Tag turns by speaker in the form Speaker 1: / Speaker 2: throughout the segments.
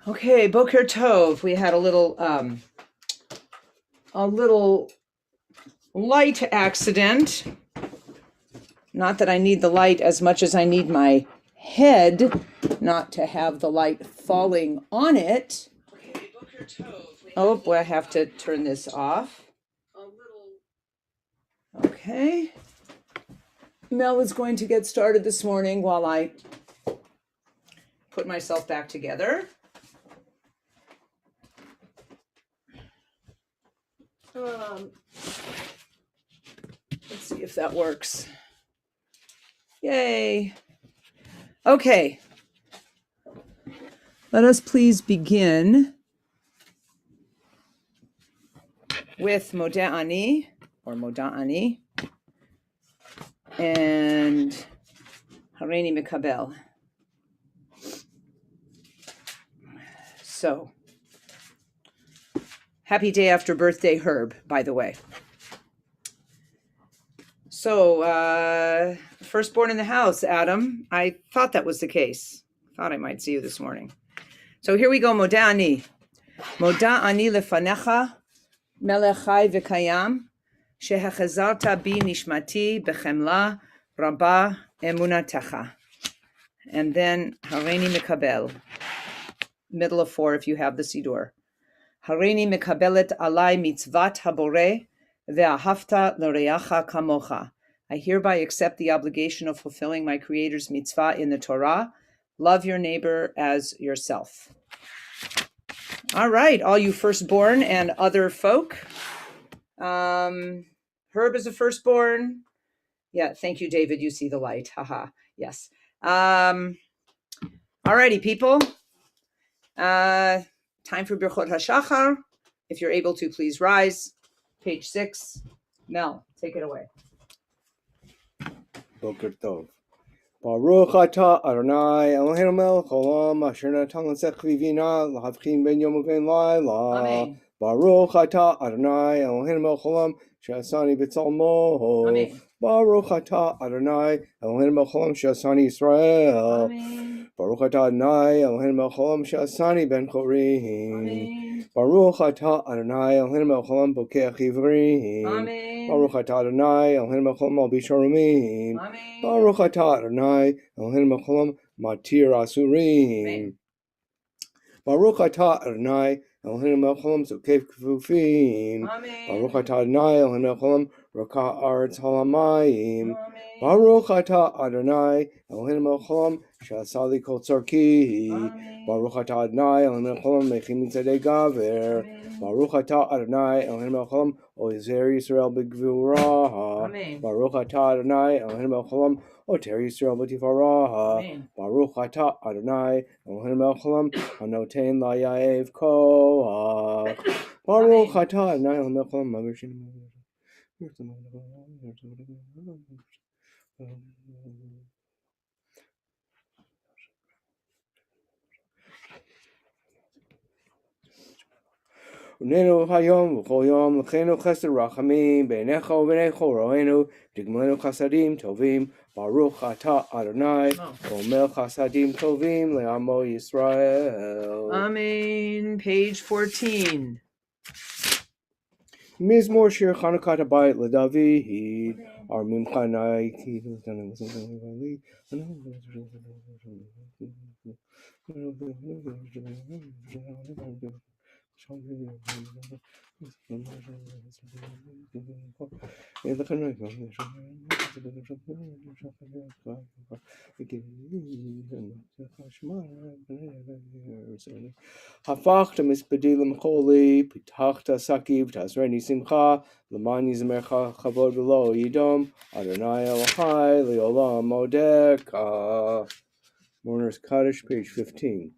Speaker 1: Okay, Boker Tov. We had a little light accident. Not that I need the light as much as I need my head not to have the light falling on it. Okay, Boker Tov. Oh boy, I have to turn this off. Okay. Mel is going to get started this morning while I put myself back together. Let's see if that works. Yay. Okay. Let us please begin with Moda'ani or Moda'ani and Hareini Mikabel. So, happy day after birthday, Herb, by the way. So, firstborn in the house, Adam. I thought that was the case. Thought I might see you this morning. So here we go, Moda'ani. Moda'ani lefanecha, melech chai v'kayam, shehachazarta bi nishmati bechemla rabba emunatecha. And then Hareini Mikabel. Middle of 4 if you have the Sidur. Hareini Mikabelet alai mitzvat habore ve'ahavta l'reacha kamocha. I hereby accept the obligation of fulfilling my Creator's mitzvah in the Torah. Love your neighbor as yourself. All right, all you firstborn and other folk. Herb is a firstborn. Yeah, thank you, David. You see the light. Haha. Yes. All righty, people. Time for Birchot HaShachar. If you're able to, please rise. Page 6. Mel, take it away.
Speaker 2: Boker Tov. Baruch atah Adonai Eloheinu melech haolam asher natan l'sech v'vina l'havchin ben yom u'ben layla.
Speaker 1: Amen.
Speaker 2: Baruch atah Adonai Eloheinu melech haolam she'asani b'tzalmo.
Speaker 1: Amen.
Speaker 2: Baruch atah Adonai Eloheinu melech haolam she'asani Yisrael.
Speaker 1: Amen.
Speaker 2: Baruch atah Adonai Eloheinu melech haolam she'asani ben chorim.
Speaker 1: Amen.
Speaker 2: Baruch atah Adonai Eloheinu melech haolam bokeach ivrim.
Speaker 1: Amen.
Speaker 2: Baruch atah Adonai Eloheinu melech haolam al bisharumim.
Speaker 1: Amen.
Speaker 2: Baruch atah Adonai Eloheinu melech haolam matir asurim. Baruch atah Adonai Eloheinu melech haolam zokef kfufim.
Speaker 1: Amen.
Speaker 2: Baruch atah Adonai Eloheinu melech haolam raka aretz halamayim.
Speaker 1: Amen.
Speaker 2: Baruch atah Adonai Eloheinu melech haolam she'asa li kol tzarki.
Speaker 1: Amen.
Speaker 2: Baruch atah Adonai Eloheinu melech haolam mechim mitzadei gaver.
Speaker 1: Amen.
Speaker 2: Baruch atah Adonai Eloheinu melech haolam ozer Yisrael b'gvura.
Speaker 1: Amen.
Speaker 2: Baruch atah Adonai Eloheinu melech haolam oter Yisrael b'tifara.
Speaker 1: Amen.
Speaker 2: Baruch atah Adonai Eloheinu melech haolam hanoten layaev koach. Baruch atah Adonai Eloheinu melech haolam mavishin. Unenu hayom v'chol yom l'chenu chesed rachamim b'einecha u'b'nei chol ro'enu digmalenu chasadim tovim Baruch atah Adonai omel chasadim tovim le'amo Yisrael.
Speaker 1: Amen. Page 14.
Speaker 2: Mizmor shir Chanukat habayit l'David armim chanai Hafachta mispedi l'mcholi, pitachta sakiv, tasreni simcha, l'man yizmercha chavod v'lo yidom, Adonai Elohai, li'olam modeka. Mourner's Kaddish, page 15.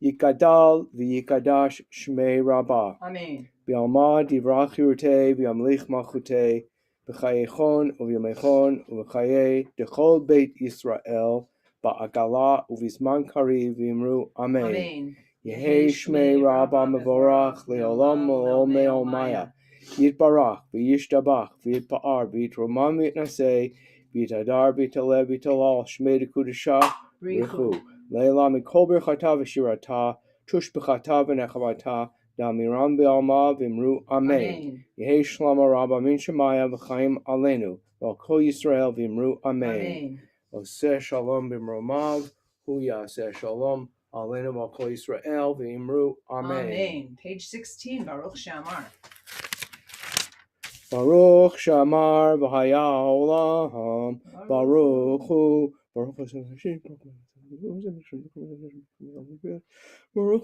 Speaker 2: Yikadal v'yikadash shmei rabbah.
Speaker 1: Amen.
Speaker 2: B'alma divrach hirutei v'yamlich malchutei, b'chayechon u'v'yamechon u'v'chayei dechol beit Yisrael, ba'agala u'v'zman kariv v'imru Amen.
Speaker 1: Amen.
Speaker 2: Yehei shmei rabbah mevorach le'olam olam me'omaya. Yitbarach v'yishtabach v'yitpa'ar v'yitromam v'yitnasei v'yitadar v'yitaleh v'yitalal shmei dekudashah Richu. Leila mikol berchata v'shirata Tushbechata v'nechavata damiram b'alma v'imru amen. Yehi shlama rabba min shemaya v'chaim alenu. V'al Yisrael v'imru amen. Oseh shalom b'mromav hu yaseh shalom alenu v'al Yisrael v'imru amen.
Speaker 1: Page 16, Baruch Shamar.
Speaker 2: Baruch Shamar v'haya olam Baruch hu Baruch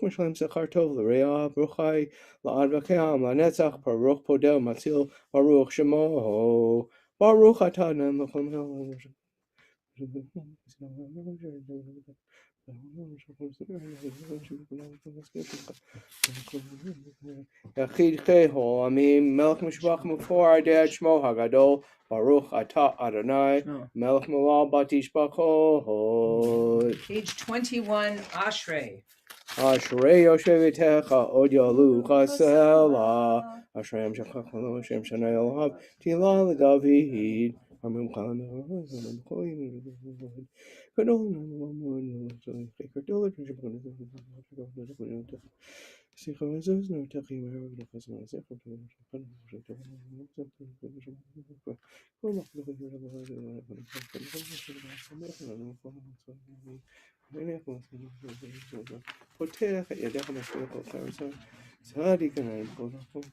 Speaker 2: Mishalem Sechar Tov L'Reah Baruch Hai La'ad V'Keam La'Netzach Baruch Podel Matzil Baruch Shemo Baruch Atah Nem L'Chol Yachid Cheho Amim Melech Mishpach Mufor Adat Shmo Hagadol Baruch Atah Adonai Melech Malal Batish Bachod.
Speaker 1: Page 21, Ashrei.
Speaker 2: Ashrei Yoshevetecha Od Yalucha Sela Ashrei Amshachach Lo Shem Shanai Olav Tila LeDavid Amim Chalam פותח את ידיך משפיע כל חרצה, צדיק עניים כל החוק,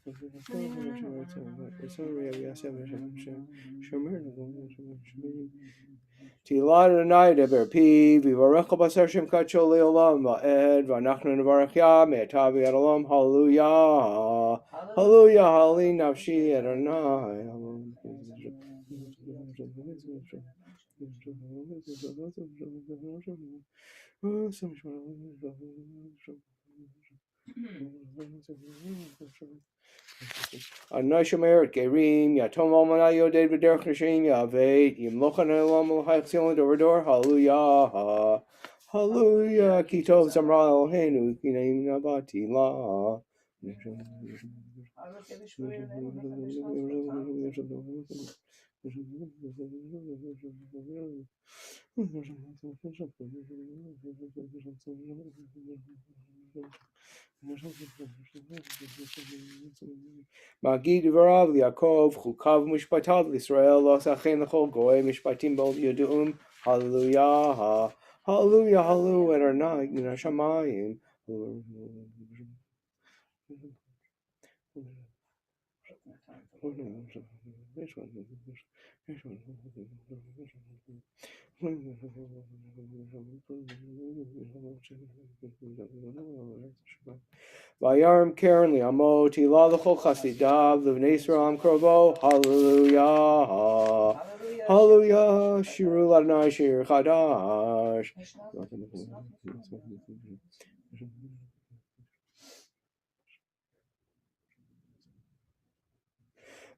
Speaker 2: תהילה אדוני דבר פיו, ויברך בשר שם קדשו לעולם ועד, ואנחנו נברך יה מעתה ועד עולם, הללויה, הללויה, הלי נפשי אדוני. Adonai shomer et gerim, yatom almanai yoded v'derech nashim yavet, yimloch Adonai olam l'chai tzion dor dor, hallelujah, hallelujah, ki tov zamra Eloheinu, ki na'im nabati la. Magi Dvarav Yaakov Chukav Mishpatav L'Israel Lo Sachen L'Chol Goy Mishpatim Bol Yudum Hallelujah Hallelujah Hallelujah Adonai Min Hashamayim. Vayarim Karen Liamo Tila L'Chol Chasidav L'Vnei Yisrael Krovo Hallelujah Hallelujah Shiru Adonai Shir Chadash.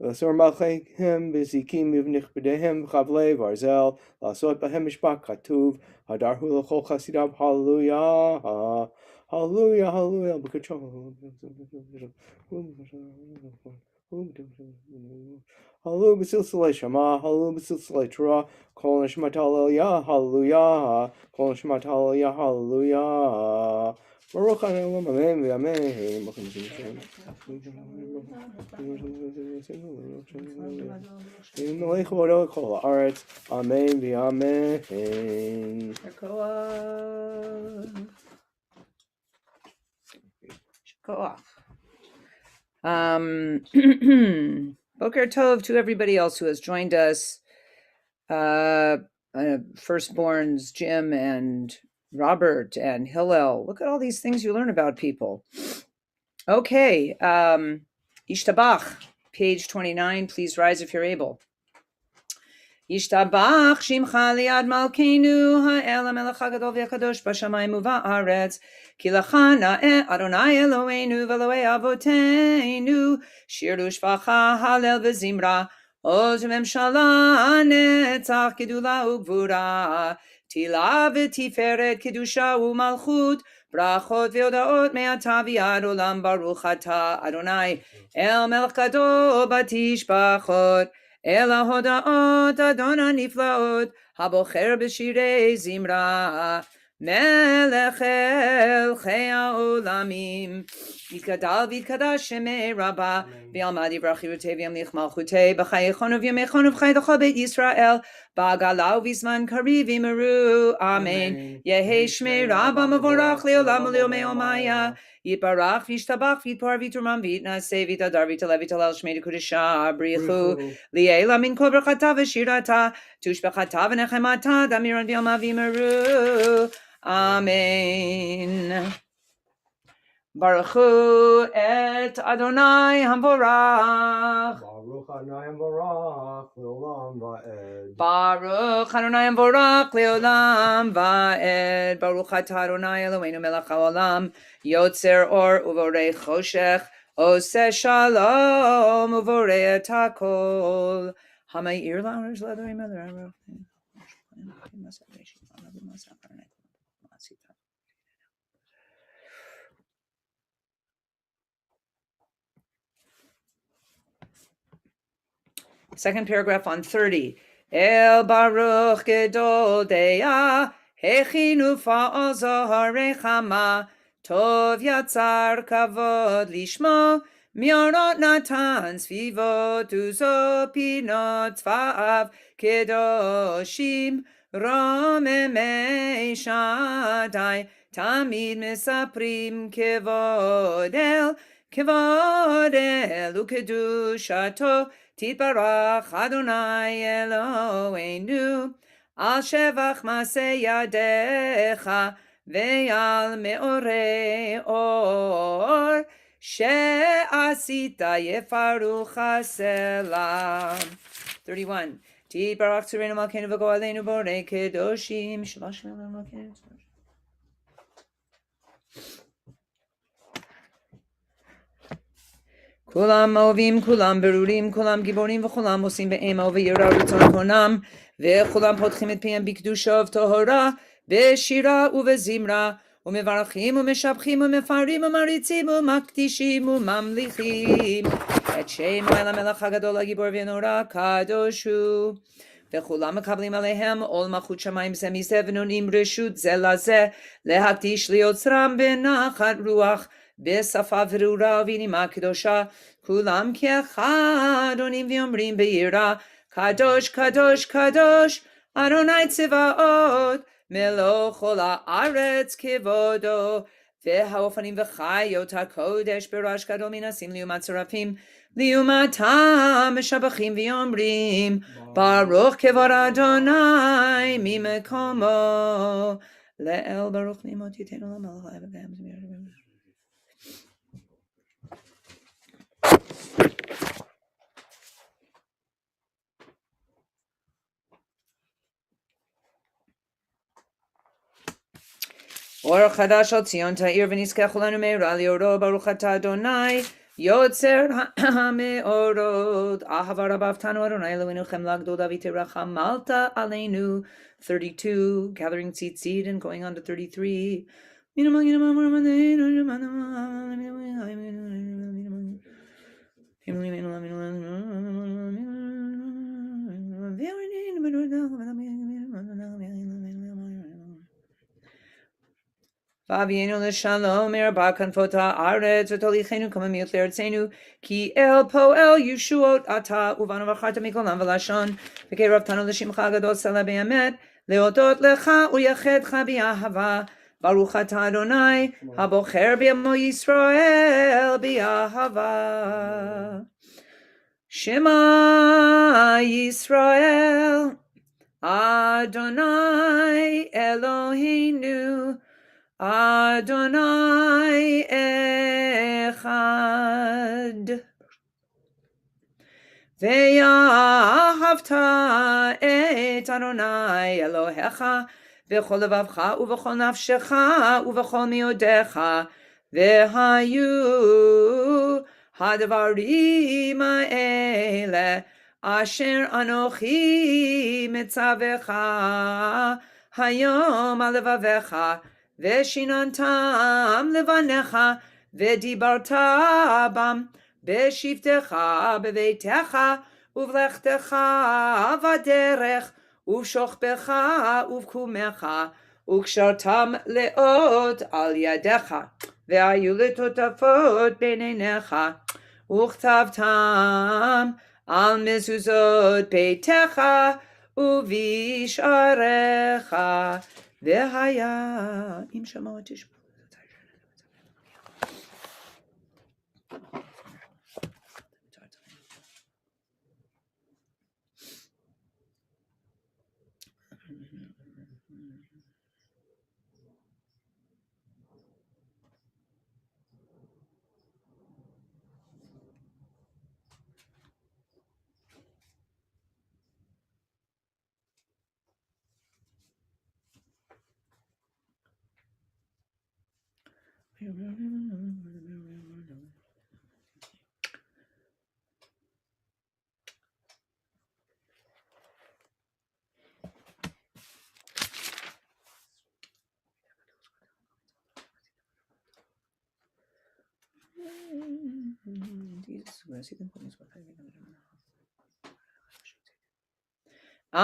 Speaker 2: L'asor malcheihem b'zikim mivnich b'dehem v'chavlei v'arzel l'asot b'hem mishpat katuv hadarhu l'chol chasidav hallelujah hallelujah hallelujah b'kachol hallelujah b'silsilei shama hallelujah b'silsilei Torah kol neshmat hallelujah hallelujah kol neshmat hallelujah hallelujah. Baruch Adonai Amen v'Amen. Melech Vodo Kol Haaretz. Amen v'Amen.
Speaker 1: Boker Tov to everybody else who has joined us. Firstborns Jim and Robert and Hillel. Look at all these things you learn about people. Okay, Ishtabach, page 29. Please rise if you're able. Ishtabach shimcha liad malkeinu ha'el hamelech hagadol v'hakadosh b'shamayim u'ba'aretz ki lecha na'eh Adonai Eloheinu v'Elohei avoteinu shiru shvacha halel v'zimra oz v'memshala netzach gedula u'gvura tila v'tiferet kedusha u'malchut brachot v'odaot me'ata v'ad olam baruch atah Adonai el melech gadol batish bachot El hoda'ot Adonai niflaot habocher b'shirei zimra מלך אלכי העולמים, יתגדל ויתקדש שמי רבה, ויעמד יברך חירותי וימליך מלכותי, בחייכון ובימיכון ובחיי לכל בית ישראל, בעגלה ובזמן קריב יאמרו אמן. יהי שמי רבה מבורך לעולם וליומי יומיה, יתברך וישתבח ויתפאר ויתרומם ויתנשא ויתהדר ויתעלה ויתהלל שמי לקודשה, בריחו לילה מן כל ברכתה ושירתה, תושבחתה ונחמתה, דמירון ויאמה ויאמרו אמן. ברכו את אדוני המבורך.
Speaker 2: Baruch Adonai Baruch Leolam Va'ed.
Speaker 1: Baruch Adonai המבורך לעולם ועד. ברוך אתה אדוני אלוהינו מלך העולם, יוצר אור ובורא חושך, עושה שלום ובורא את הכל. המאיר לארץ לדברים אלוהים. Second paragraph on 30. El Baruch Gedol Deah, Hechinu Fa'al Zoharei Chama, Tov Yatzar Kavod Lishma, Miarot Natan Svivot Uzo Pinot Tzva'av Kedoshim, Romemei Shaddai, Tamid Mesaprim Kevod El Ukedushato, Titbarach Adonai Eloheinu, Al Shevach Maseh Yadecha, Ve'al Me'orei Or, She'asita Yefarucha Selah. 31. Titbarach Tzurenu Malkeinu V'Goaleinu Borei Kedoshim, Shabbat Shalom Malkeinu. Kulam ovim, kulam berurim, kulam giborim, v'kulam osim be'ema v'yira ritzon konam, v'kulam potchim et pi'em b'kedusha v'tohora, v'shira u'v'zimra, u'mevarachim u'meshabchim u'mefarim u'maritzim u'makdishim u'mamlichim, et shem ha'el melech ha'gadol ha'gibor v'nora kadoshu. וכולם מקבלים עליהם עול מלכות שמיים זה מזה ונותנים רשות זה לזה להקדיש ליוצרם בנחת רוח בשפה ברורה ובנימה קדושה, כולם כאחד עונים ואומרים ביראה, קדוש קדוש קדוש אדוני צבאות מלוא כל הארץ כבודו, והאופנים וחיות הקודש ברעש גדול מנסים לעומת שרפים, לעומתם משבחים ואומרים ברוך כבוד אדוני ממקומו, לאל ברוך נעמות ייתנו למלך אור חדש על ציון תאיר ונזכה כולנו מהרה לאורו, ברוך אתה אדוני יוצר המאורות, אהבה רבה אהבתנו אדוני אלוהינו חמלה גדולה ותרחמת עלינו. 32, gathering seed and going on to 33. V'avienu l'shalom merba kanfot ha'aretz v'tolichenu kamamiot l'eretzenu ki el poel yeshuot ata uvanu v'acharta mikolam v'lashon v'kei ravtanu l'shimcha gadol sela be'emet leodot lecha u'yachedcha bi'ahava baruch ata Adonai habocher b'amo Yisrael bi'ahava. Shema Yisrael Adonai Eloheinu Adonai Echad. Ve'ahavta et Adonai Elohecha v'chol levavcha u'v'chol nafshecha u'v'chol miodecha ve'hayu hadvarim ha'ele asher anochi metzavecha hayom alevavecha ושיננתם לבניך ודיברת בם בשבתך בביתך ובלכתך בדרך ובשוכבך ובקומך וקשרתם לאות על ידיך, והיו לטוטפות בין עיניך, וכתבתם על מזוזות ביתך ובשעריך, והיה אם שמעו תשמעו.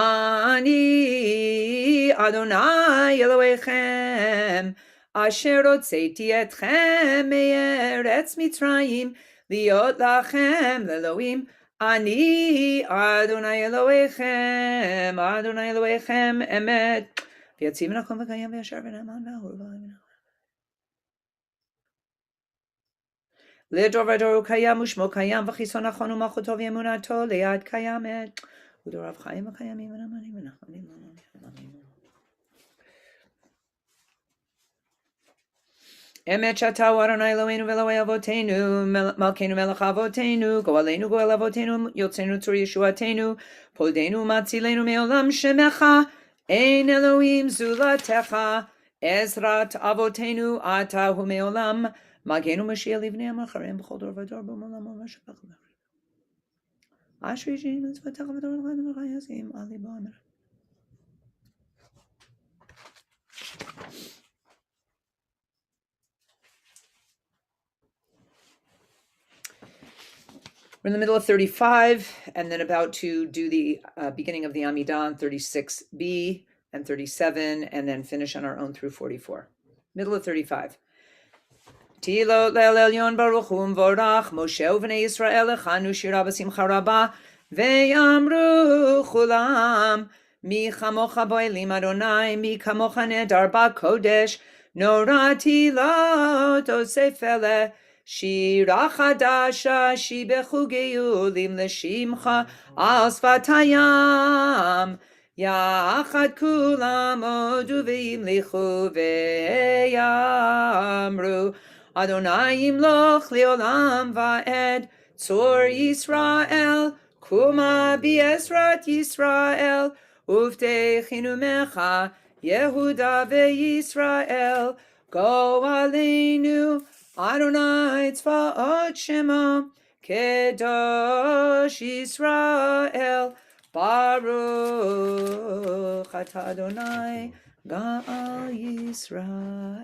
Speaker 1: אני אדוני אלוהיכם אשר הוצאתי אתכם מארץ מצרים להיות לכם לאלוהים. אני אדוני אלוהיכם אמת ויציב ונכון וקיים וישר ונאמן ואהוב לדור ודור הוא קיים ושמו קיים וחיסון נכון ומלכותו ואמונתו ליד קיימת ודוריו חיים וקיימים ונאמנים ונחמנים. אמת שאתה הוא אדוני אלוהינו ואלוהי אבותינו מלכנו מלך אבותינו גואלנו גואל אבותינו יוצאנו צור ישועתנו פולדנו ומצילנו מעולם שמך אין אלוהים זולתך עזרת אבותינו אתה הוא מעולם מגן ומשיח לבניהם אחריהם בכל דור ודור בעולם ומשפח אשרי ישעים מצוותיך ודור אלוהינו וחייסים על ליבו אמן. We're in the middle of 35 and then about to do the beginning of the Amidah on 36b and 37 and then finish on our own through 44. Middle of 35. Tilot le'el elyon baruch hu mvorach Moshe u'bnei Yisrael echanu shira b'simcha rabah ve'amru chulam mi chamocha bo'elim Adonai mi kamocha nedar ba'kodesh Nora tilot osefele שירה חדשה שיבחו גאולים לשמך על שפת הים יחד כולם הודו והמליכו ויאמרו אדוני ימלוך לעולם ועד צור ישראל קומה בעזרת ישראל ובטחנו ממך יהודה וישראל גואלנו Adonai tzvaot shema kedosh Yisrael Baruch atah Adonai Gaal Yisrael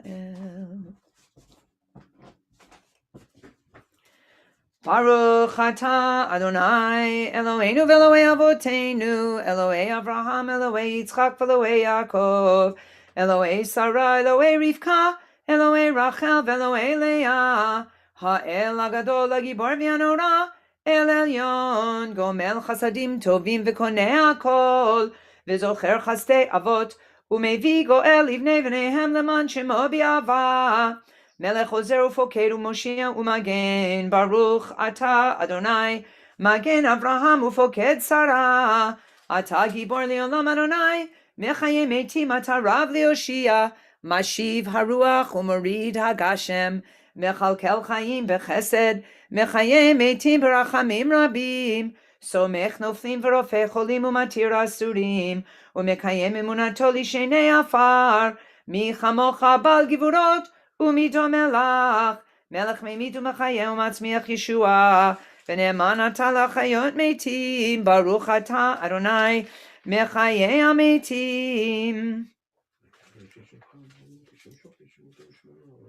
Speaker 1: Baruch atah Adonai Eloheinu v'Elohei Avotenu Elohei Avraham Elohei Yitzchak v'Elohei Yaakov Elohei Sarah Elohei Rivka Elohei Rachel ve'Elohei Leah Ha'el Agadol Hagibor v'Hanora El Elyon Gomel Chasadim Tovim v'Konei Hakol V'Zocher Chastei Avot U'Mevi Goel Livnei V'neihem Leman Shemo B'Ava Melech Ozer U'Foked U'Moshia U'Magen Baruch Atah Adonai Magen Avraham U'Foked Sarah Atah Gibor Le'olam Adonai Mechayim Eitim Atah Rav Le'Oshia Mashiv haruach u'morid hagashem mechalkel chayim b'chesed mechayim eitim b'rachamim rabim somech noflim v'rofeh cholim u'matir asurim u'mekayim emunato lishenei afar mi chamocha bal givurot u'mido melach melech meimid u'mechayim u'matzmiach Yeshua v'ne'eman atah lachayot meitim baruch atah Adonai mechayei ameitim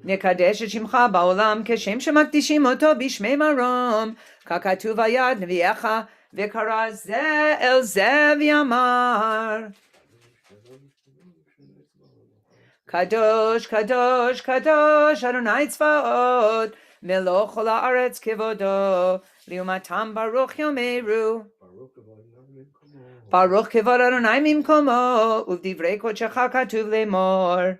Speaker 1: נקדש את שמך בעולם כשם שמקדישים אותו בשמי מרום ככתוב על יד נביאך וקרא זה אל זה ויאמר Kadosh, Kadosh, Kadosh, Adonai Tzvaot, Melech kol haaretz kivodo, liumatam baruch yomeru. Baruch kivod Adonai mimkomo, uvdivrei kodshecha katuv lemor.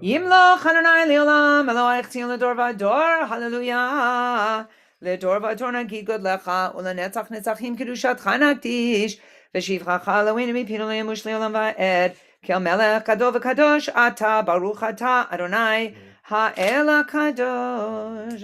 Speaker 1: Yimloch Adonai leolam, Elohai chzion ledor vador, hallelujah. Ledor vador nagid godlecha, ulenetzach netzachim kedushatcha nakdish, v'shivchacha Eloheinu mipinu le'emush leolam va'ed, kel melech gadol v'kadosh ata, baruch ata Adonai ha'el hakadosh.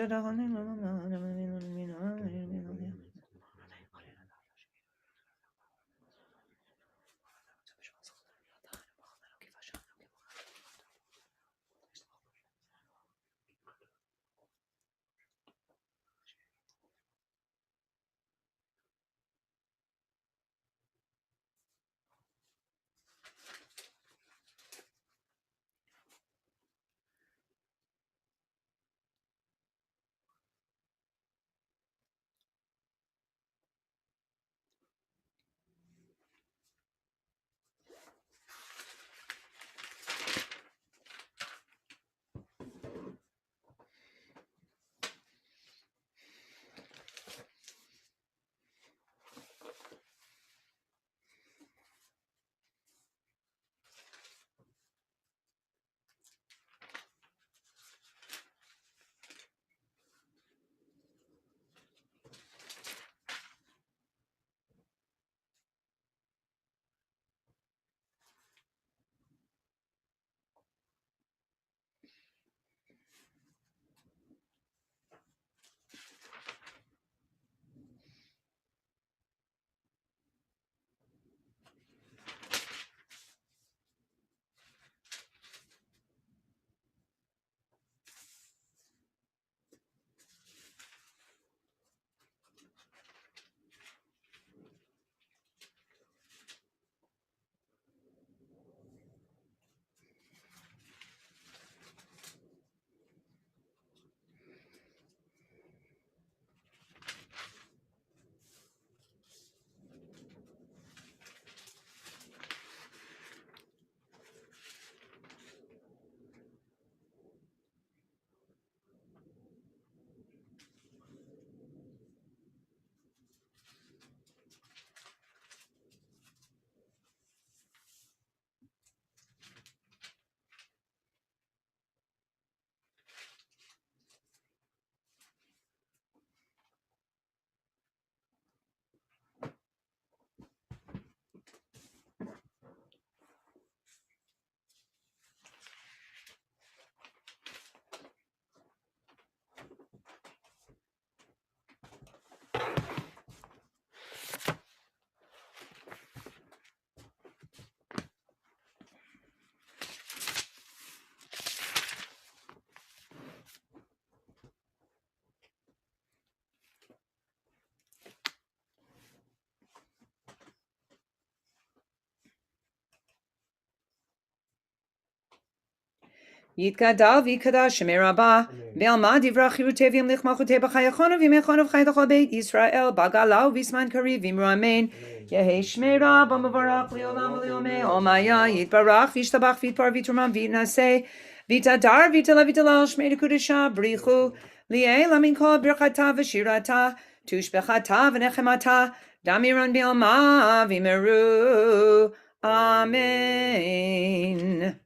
Speaker 1: Yitgadal v'yikadash shemei rabah ve'alma divrach yirutevim lichmachutei b'chayachonav v'mechonav chaytachol beit Yisrael b'galau v'isman kariv v'imru amen yehei shmei rabah mevarach li'olam v'li'omei omaya yitbarach v'yishtabach v'yitpar v'yitramam v'yitnaseh v'yitadar v'yitala shmei dekudesha brichu li'ei lamin kol birchata v'shirata tushbechata v'nechemata damiran b'alma v'meru amen.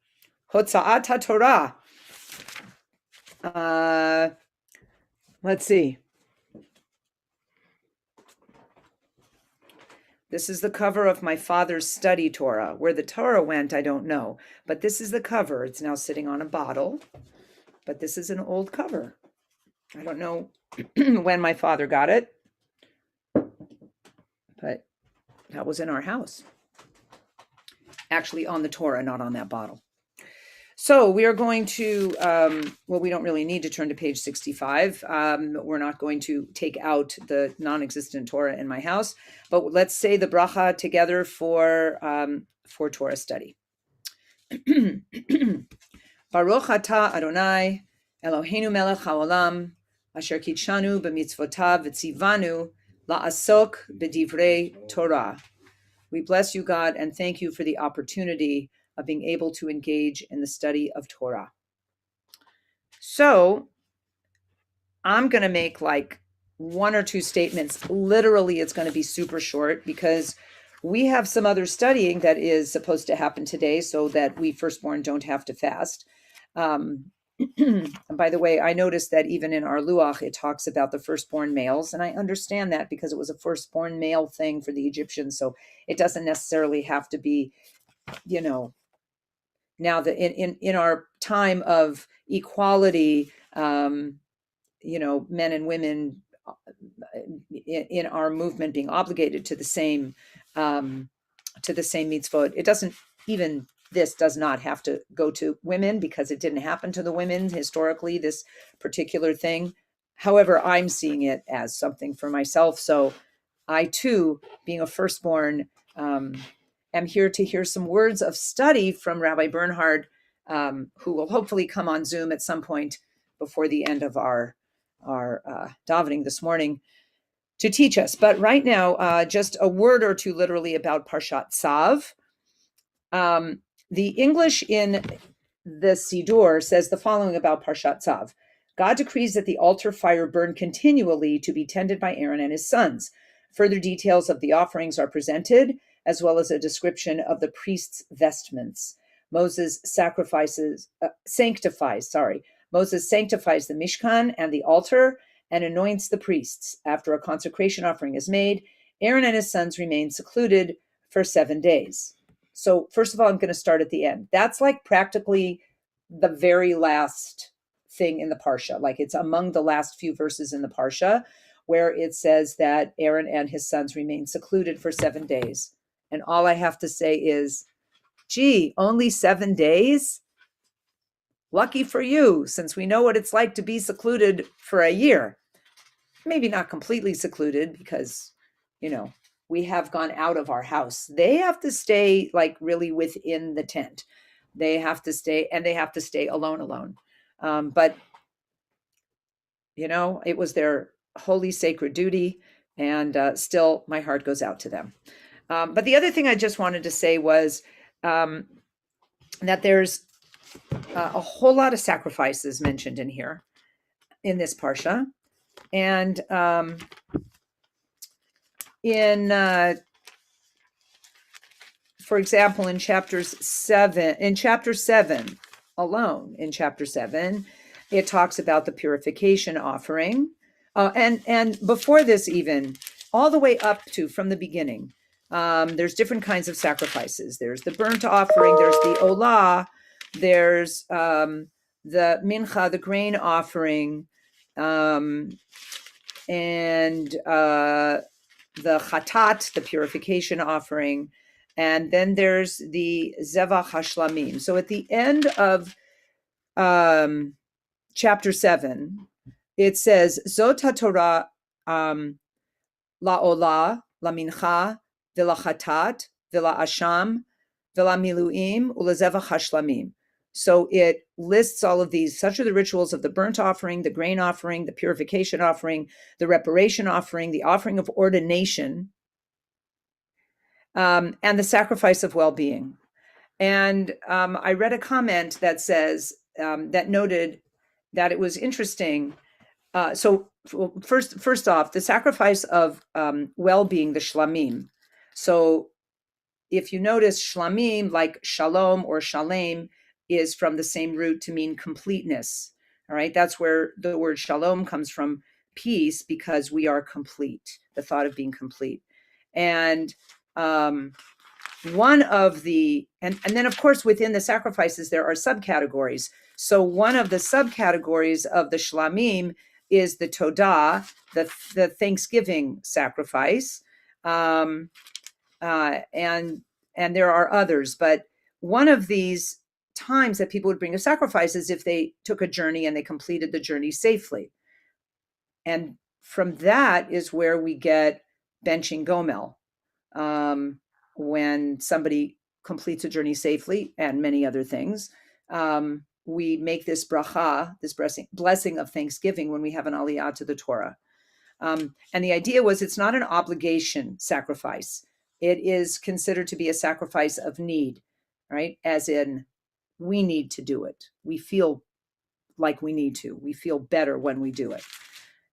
Speaker 1: Hotza'at HaTorah. Let's see. This is the cover of my father's study Torah. Where the Torah went, I don't know. But this is the cover. It's now sitting on a bottle. But this is an old cover. I don't know when my father got it. But that was in our house. Actually on the Torah, not on that bottle. So we are going to, we don't really need to turn to page 65. We're not going to take out the non-existent Torah in my house, but let's say the bracha together for Torah study. Baruch atah Adonai, Eloheinu melech haolam, asher kitshanu b'mitzvotav v'tzivanu la'asok b'divrei Torah. We bless you, God, and thank you for the opportunity of being able to engage in the study of Torah. So I'm going to make like one or two statements. Literally, it's going to be super short because we have some other studying that is supposed to happen today so that we firstborn don't have to fast. And by the way, I noticed that even in our Luach, it talks about the firstborn males. And I understand that because it was a firstborn male thing for the Egyptians. So it doesn't necessarily have to be, now that in our time of equality, men and women in our movement being obligated to the same mitzvot. It doesn't even, this does not have to go to women because it didn't happen to the women historically, this particular thing. However, I'm seeing it as something for myself. So I too, being a firstborn, am here to hear some words of study from Rabbi Bernhard, who will hopefully come on Zoom at some point before the end of our davening this morning to teach us. But right now, just a word or two literally about Parshat Tzav. The English in the Siddur says the following about Parshat Tzav. God decrees that the altar fire burn continually to be tended by Aaron and his sons. Further details of the offerings are presented, as well as a description of the priest's vestments. Moses sanctifies the Mishkan and the altar and anoints the priests. After a consecration offering is made, Aaron and his sons remain secluded for 7 days. So first of all, I'm going to start at the end. That's like practically the very last thing in the Parsha. Like it's among the last few verses in the Parsha where it says that Aaron and his sons remain secluded for 7 days. And all I have to say is, gee, only 7 days? Lucky for you, since we know what it's like to be secluded for a year. Maybe not completely secluded because, we have gone out of our house. They have to stay like really within the tent. They have to stay, and they have to stay alone. But, it was their holy sacred duty, and still my heart goes out to them. But the other thing I just wanted to say was that there's a whole lot of sacrifices mentioned in here, in this Parsha. And for example, in chapter 7 alone, it talks about the purification offering. And before this, even all the way up to from the beginning, there's different kinds of sacrifices. There's the burnt offering, there's the olah, there's the mincha, the grain offering, and the chatat, the purification offering, and then there's the zevach hashlamim. So at the end of chapter 7, it says, Zot HaTorah la'olah, la'mincha, v'la'chatat, v'la'asham, v'la'miluim, u'la'zevach hashlamim. So it lists all of these. Such are the rituals of the burnt offering, the grain offering, the purification offering, the reparation offering, the offering of ordination, and the sacrifice of well-being. And I read a comment that says, that noted that it was interesting. So first off, the sacrifice of well-being, the shlamim. So if you notice, shlamim, like shalom or shalem, is from the same root to mean completeness. All right, that's where the word shalom comes from, peace, because we are complete, the thought of being complete. And one of the, and then of course within the sacrifices there are subcategories. So one of the subcategories of the shlamim is the todah, the Thanksgiving sacrifice, and there are others, but one of these times that people would bring a sacrifice is if they took a journey and they completed the journey safely. And from that is where we get benching gomel, when somebody completes a journey safely, and many other things. We make this bracha, this blessing of thanksgiving when we have an aliyah to the Torah. And the idea was it's not an obligation sacrifice. It is considered to be a sacrifice of need. right? As in, we need to do it. We feel like we need to. We feel better when we do it.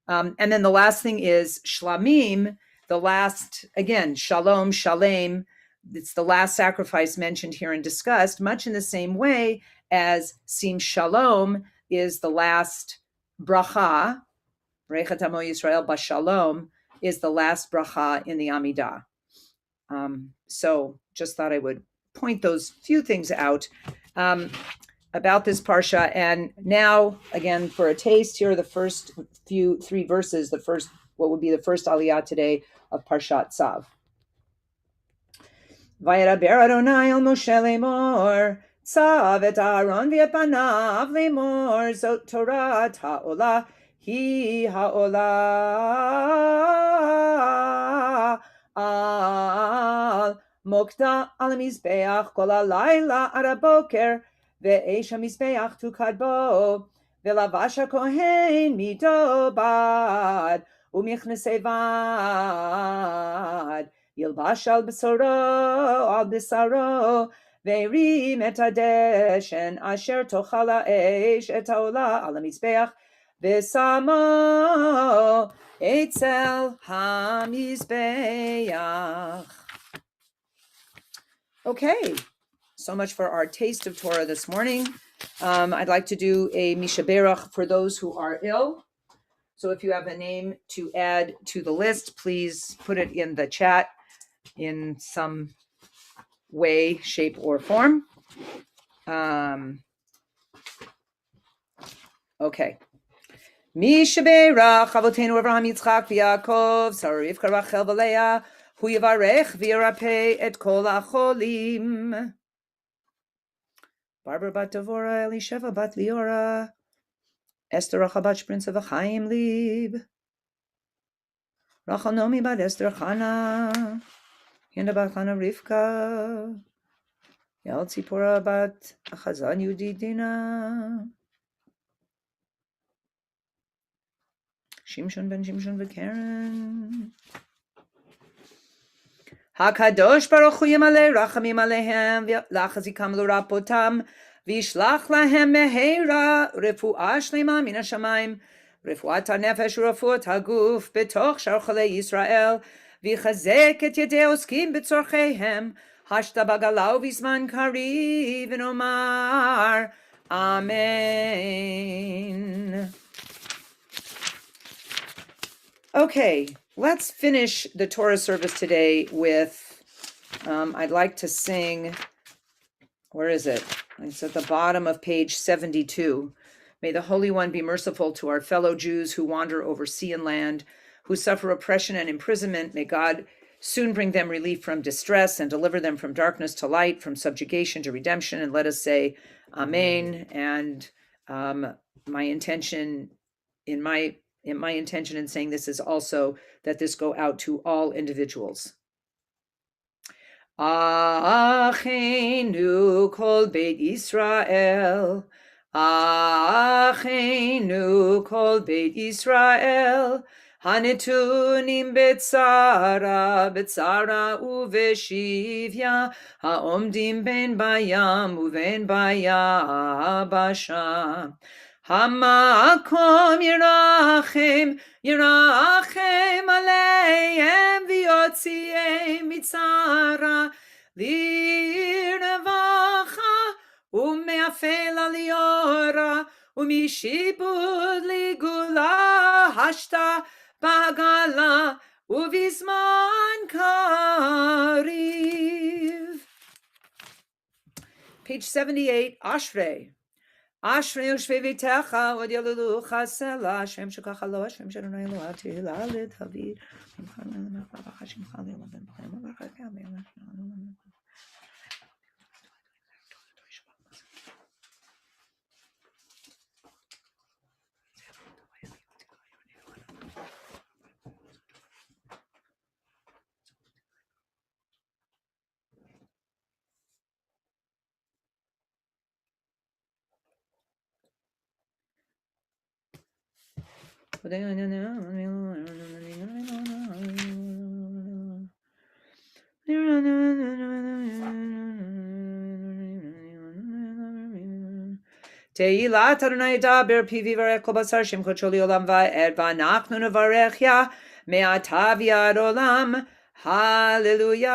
Speaker 1: And then the last thing is shlamim, the last, again, shalom, shalem. It's the last sacrifice mentioned here and discussed, much in the same way as sim shalom is the last bracha. Rechat Amo Yisrael Bashalom is the last bracha in the Amidah. So just thought I would point those few things out about this parsha. And now, again, for a taste, here are the first three verses, what would be the first aliyah today of Parshat Tzav. Vayedaber Adonai el Moshe lemor, Tzav et Aaron v'et panav lemor, Zot Torah ha'olah, hi ha'olah, al mokta al mizbeach kol halayla ad haboker, ve'esh hamizbeach tukad bo, ve'lavash hakohen mido bad, u'michnasei vad, Yilbash al bisaro, ve'rim et hadeshen, asher tochal ha'esh et ha'olah al hamizbeach, ve'samo etzel hamizbeach. Okay, so much for our taste of Torah this morning. I'd like to do a mishaberach for those who are ill. So if you have a name to add to the list, please put it in the chat in some way, shape, or form. Okay. Mishaberach Avotenu Avraham Yitzchak v'Yaakov Sarah Rivka Rachel v'Leah Hu Yivarech v'Yirapeh et kol hacholim. Barbara bat Devora, Elisheva bat Liora, Esther Rachel bat Prince of Chaim Lieb, Rachel Nomi bat Esther Chana, Hinda bat Chana Rivka, Yael Tzipora bat Chazan Yudidina, Shimshon ben Shimshon v'Karen. HaKadosh Baruch Hu Yimaleh Rachamim Alehem V'Lachazikam L'Rapotam V'Yishlach Lahem Meheira Refuah Shlema Min HaShamayim Refuat HaNefesh U'Refuat HaGuf B'toch Shar Cholei Yisrael V'Ychazek Et Yedei Oskim B'Tzorcheihem Hashta Bagalau V'Zman Kariv V'Nomar Amen. Okay, let's finish the Torah service today with, I'd like to sing, where is it? It's at the bottom of page 72. May the Holy One be merciful to our fellow Jews who wander over sea and land, who suffer oppression and imprisonment. May God soon bring them relief from distress and deliver them from darkness to light, from subjugation to redemption. And let us say, Amen. And my intention in saying this is also that this go out to all individuals. Achenu kol beit Yisrael, Achenu kol beit Yisrael, Hanetunim betzara uveshivya, Haomdim ben bayam uven bayabasha. Hamakom Yerachem Aleim V'Yotziei Mitzara L'Revacha U'Me'afel Aliora U'Mishibud Ligula Hashta Bagala U'Vizman Kariv. Page 78, Ashrei. Ashrei Ushvei V'Techa Od Yalulu Chasela Shem Shekach Alo Shem Shadonai Eloah Tehillah David. Te'ilat Adonai daber pivi varech kol basar shem kocho olam va'ed v'anachnu nevarech ya me'ata v'ad olam. Hallelujah.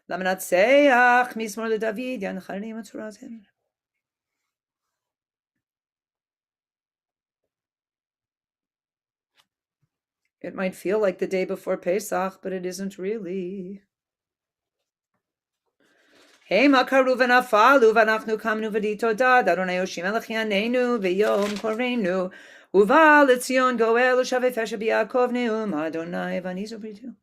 Speaker 1: Lamanatseach mismor leDavid yancharim atzurazim. It might feel like the day before Pesach, but it isn't really. Hey, makaru v'nafalu v'anachnu kamnu v'ditodad Adonai Yoshim elech yanenu v'yom korenu uva l'tzion goel u'shavei fesha b'Yaakov neum Adonai v'anizu britu.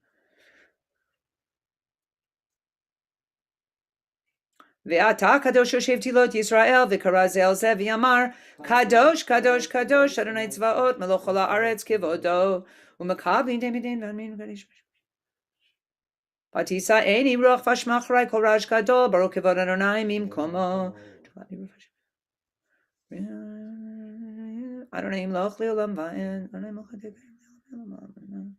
Speaker 1: Ve'ata kadosh yoshev tilot Yisrael v'karazel ze v'yamar kadosh kadosh kadosh Adonai tzvaot melech kol haaretz kivodo u'makablin demidin v'amin v'kadish. Patisa eni ruach v'shmachrai kol raj gadol baruch kivod Adonai mimkomo. Adonai imloch le'olam va'en. Adonai mochadeh le'olam.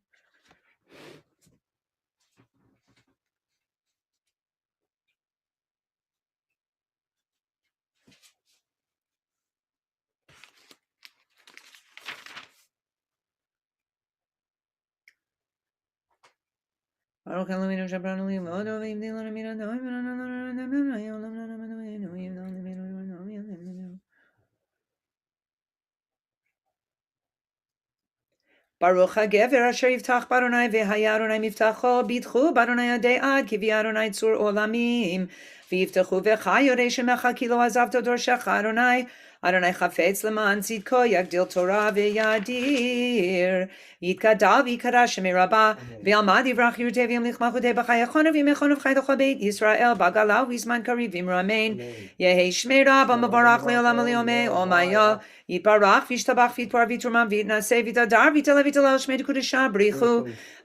Speaker 1: Baruch Eloheinu shebaranu li'modo v'yivdil l'amina Baruch HaGever asher yiftach b'Adonai v'haya Adonai miftacho bidchu b'Adonai adei ad ki v'ya Adonai tzur olamim v'yiftachu v'cha yorei shemecha ki lo azavto dorshecha Adonai chafetz l'man tzidko yagdil Torah v'yadir yitkadal v'yikadash shemei rabah v'yalmad yivrach yirtei v'yamlich malchutei b'chayachon v'yimechon v'chaydocho beit Yisrael b'galav v'zman kariv v'imramein yehei shmei rabah mavarach le'olam le'omei omaya Yitbarach v'yishtabach v'yitpar v'yitruman v'yitnaseh v'yitadar v'yitalev v'yitalel shmei dekudesha brichu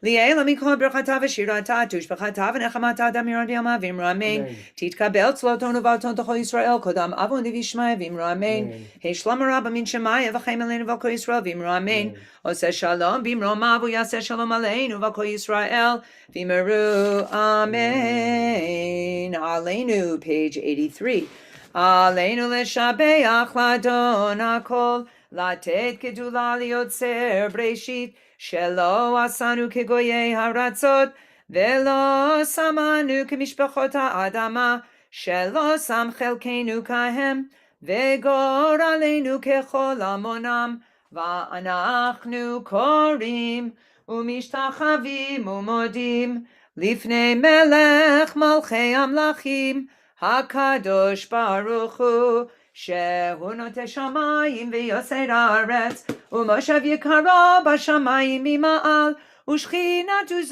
Speaker 1: li'el amikol berchata v'shirata tushbachata v'nechamata damiran v'yama v'imramein titkabel tzloton uvalton tochol Yisrael kodam avon v'yishmaya v'imramein heishlam rabba min shemaya v'chaim aleinu v'kol Yisrael v'imramein oseh shalom v'imroma v'yaseh shalom aleinu v'kol Yisrael v'imru amen. Aleinu, page 83. Aleinu leshabeach ladon hakol latet kedula liotzer breshit shelo asanu kegoyei haratzot velo samanu kemishpachot ha'adama shelo sam chelkenu kahem vegor aleinu kechol amonam va'anachnu korim umishtachavim umodim lifnei melech malchei amlachim HaKadosh Baruch Hu Shehu Noteh Shamayim v'Yoser Haaretz U'Moshav Yikaro B'Shamayim Mima'al U'Shchinatu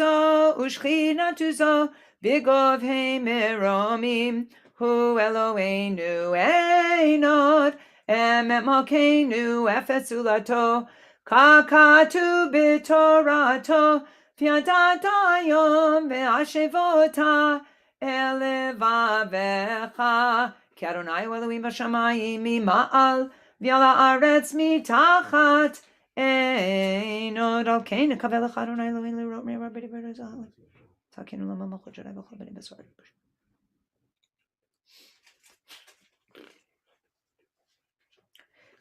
Speaker 1: Zo B'Gov Hei Meromim Hu Eloheinu Einod Emet Malkeinu Efes Ulato Kakatu B'Torato V'Yadat Hayom V'Ashevota Elevavecha Ki Adonai Elohim b'shamayim mima'al v'al haaretz mitachat einod al kein nekavel lecha Adonai Elohim l'rot me'ar b'di b'razal takenu lama malchut jadai v'chol b'ni b'svar.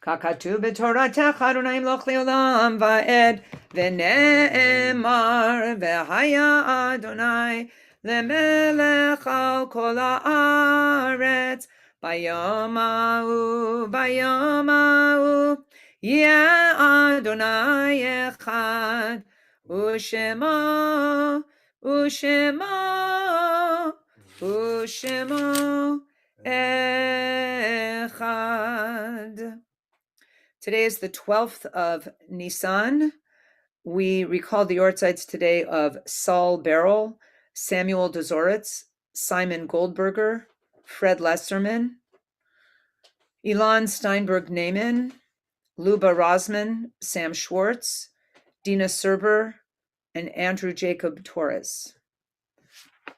Speaker 1: Kakatu b'toratecha Adonai imloch le'olam va'ed v'ne'emar v'haya Adonai Lemelech al kol haaretz bayom ha'u yeh Adonai echad u'shemo echad. Today is the 12th of Nisan. We recall the Yortzites today of Saul Barrel, Samuel Dozoritz, Simon Goldberger, Fred Lesserman, Ilan Steinberg-Naiman, Luba Rosman, Sam Schwartz, Dina Serber, and Andrew Jacob Torres.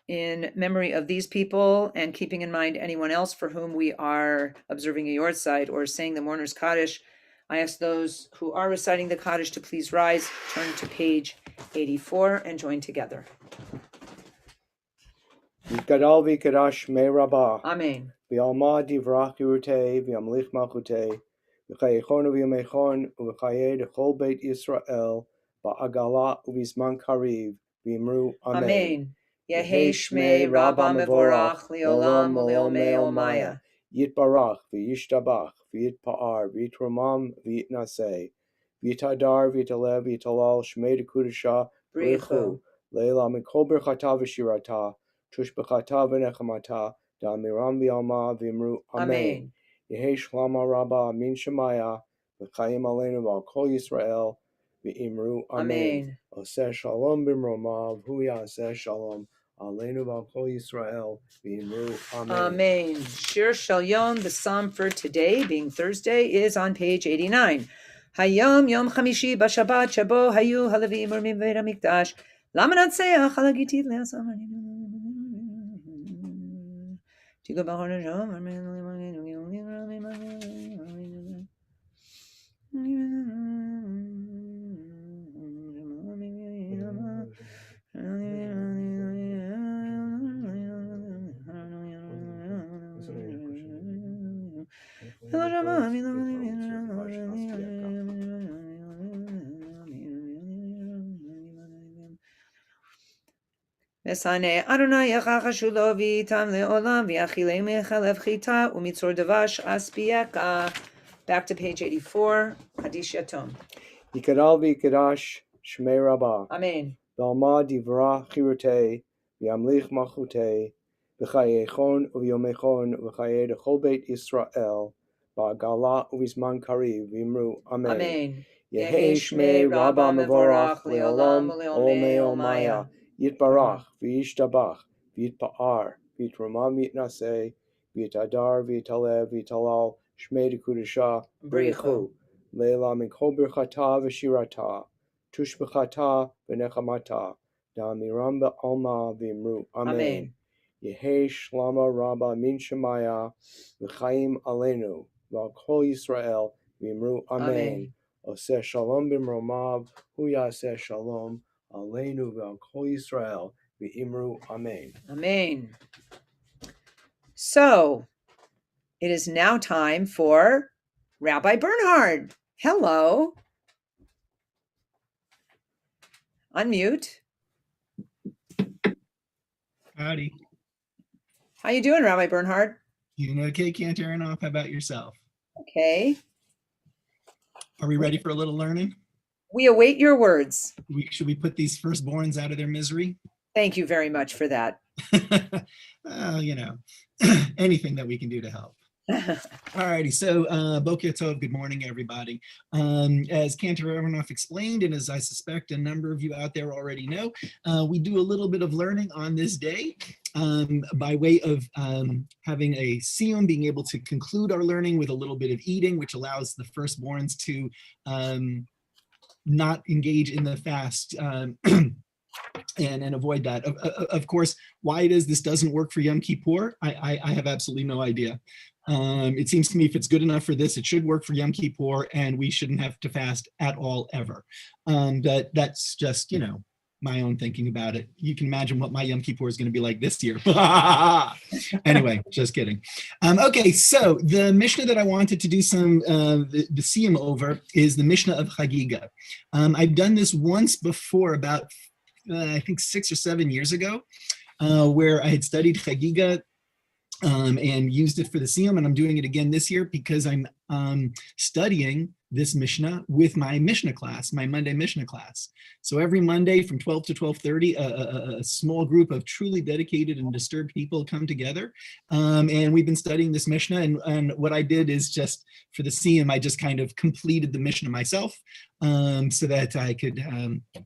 Speaker 1: In memory of these people and keeping in mind anyone else for whom we are observing a Yortzeit or saying the Mourner's Kaddish, I ask those who are reciting the Kaddish to please rise, turn to page 84, and join together.
Speaker 2: Yitgadal v'yikadash me rabah.
Speaker 1: Amen.
Speaker 2: V'alma divrach yirutei, v'yamlich malchutei, v'chayechon v'yamechon, v'chayei d'chol beit Yisrael, ba'agala u'vizman kariv, v'imru amen.
Speaker 1: Amen. Yehi Shmei Rabba Mevorach Leolam Leomeo Maya.
Speaker 2: Yitbarach v'yishtabach v'yitpa'ar v'yitromam v'yitnaseh v'yitadar v'yitalev v'yitalal shmei dekudasha
Speaker 1: Brichu.
Speaker 2: leila mikol berchata v'shirata tush b'chata v'nechamata da'amiram v'alma v'imru amen. Yehi shlama rabba min shemaya v'chayim aleinu v'al kol Yisrael v'imru amen. Oseh shalom b'mromav hu yaseh shalom aleinu v'al kol Yisrael v'imru amen.
Speaker 1: Amen. Shir Shel Yom, the psalm for today, being Thursday, is on page 89. Hayom Yom Chamishi Bashabat Shabo Hayu Halavim Urmim Veit HaMikdash Lama Natseach Halagitit Le'asam Tigo B'chor Neshom Mesane Adonai Yachachashulo V'itam Le'olam V'yachilei Mechalev Chita U'mitzor Devash Aspieka. Back to page 84. Hadish Yatom.
Speaker 2: Yikadal v'yikadash shmei rabbah.
Speaker 1: Amen.
Speaker 2: V'alma divra chirutei v'yamlich malchutei v'chayechon u'yomechon v'chayei d'chol beit Yisrael ba'agala u'vizman kariv v'imru amen.
Speaker 1: Amen.
Speaker 2: Yehi shmei Rabba Mevorach Leolam Leomeo Maya. Yitbarach v'yishtabach v'yitpa'ar v'yitromam v'yitnaseh v'yitadar v'yitalev v'yitalal shmei dekudasha brichu leila mikol berchata v'shirata tush b'chata v'nechamata da'amiram b'alma v'imru amen. Yehi shlama rabba min shemaya v'chayim aleinu v'al kol Yisrael v'imru amen. Oseh shalom b'mromav hu yaseh shalom aleinu v'al kol Yisrael v'imru amen.
Speaker 1: Amen. So, it is now time for Rabbi Bernhard. Hello. Unmute.
Speaker 3: Howdy.
Speaker 1: How you doing, Rabbi Bernhard?
Speaker 3: You okay, Cantor Aronoff? How about yourself?
Speaker 1: Okay.
Speaker 3: Are we ready for a little learning?
Speaker 1: We await your words.
Speaker 3: Should we put these firstborns out of their misery?
Speaker 1: Thank you very much for that.
Speaker 3: You know, anything that we can do to help. All righty, so Boker Tov, good morning, everybody. As Cantor Aronoff explained, and as I suspect a number of you out there already know, we do a little bit of learning on this day by way of having a siyum, being able to conclude our learning with a little bit of eating, which allows the firstborns to not engage in the fast and avoid that. Of course, why it is this doesn't work for Yom Kippur, I have absolutely no idea. It seems to me if it's good enough for this, it should work for Yom Kippur, and we shouldn't have to fast at all ever. But that's just, you know, my own thinking about it. You can imagine what my Yom Kippur is going to be like this year. Anyway, just kidding. Okay, so the Mishnah that I wanted to do some the siyum over is the Mishna of Hagiga. I've done this once before, about I think 6 or 7 years ago, where I had studied Hagiga and used it for the siyum, and I'm doing it again this year because I'm studying this Mishnah with my Mishnah class, my Monday Mishnah class. So every Monday from 12 to 12:30, a small group of truly dedicated and disturbed people come together, and we've been studying this Mishnah. And what I did is just for the siyum, I just kind of completed the Mishnah myself, so that I could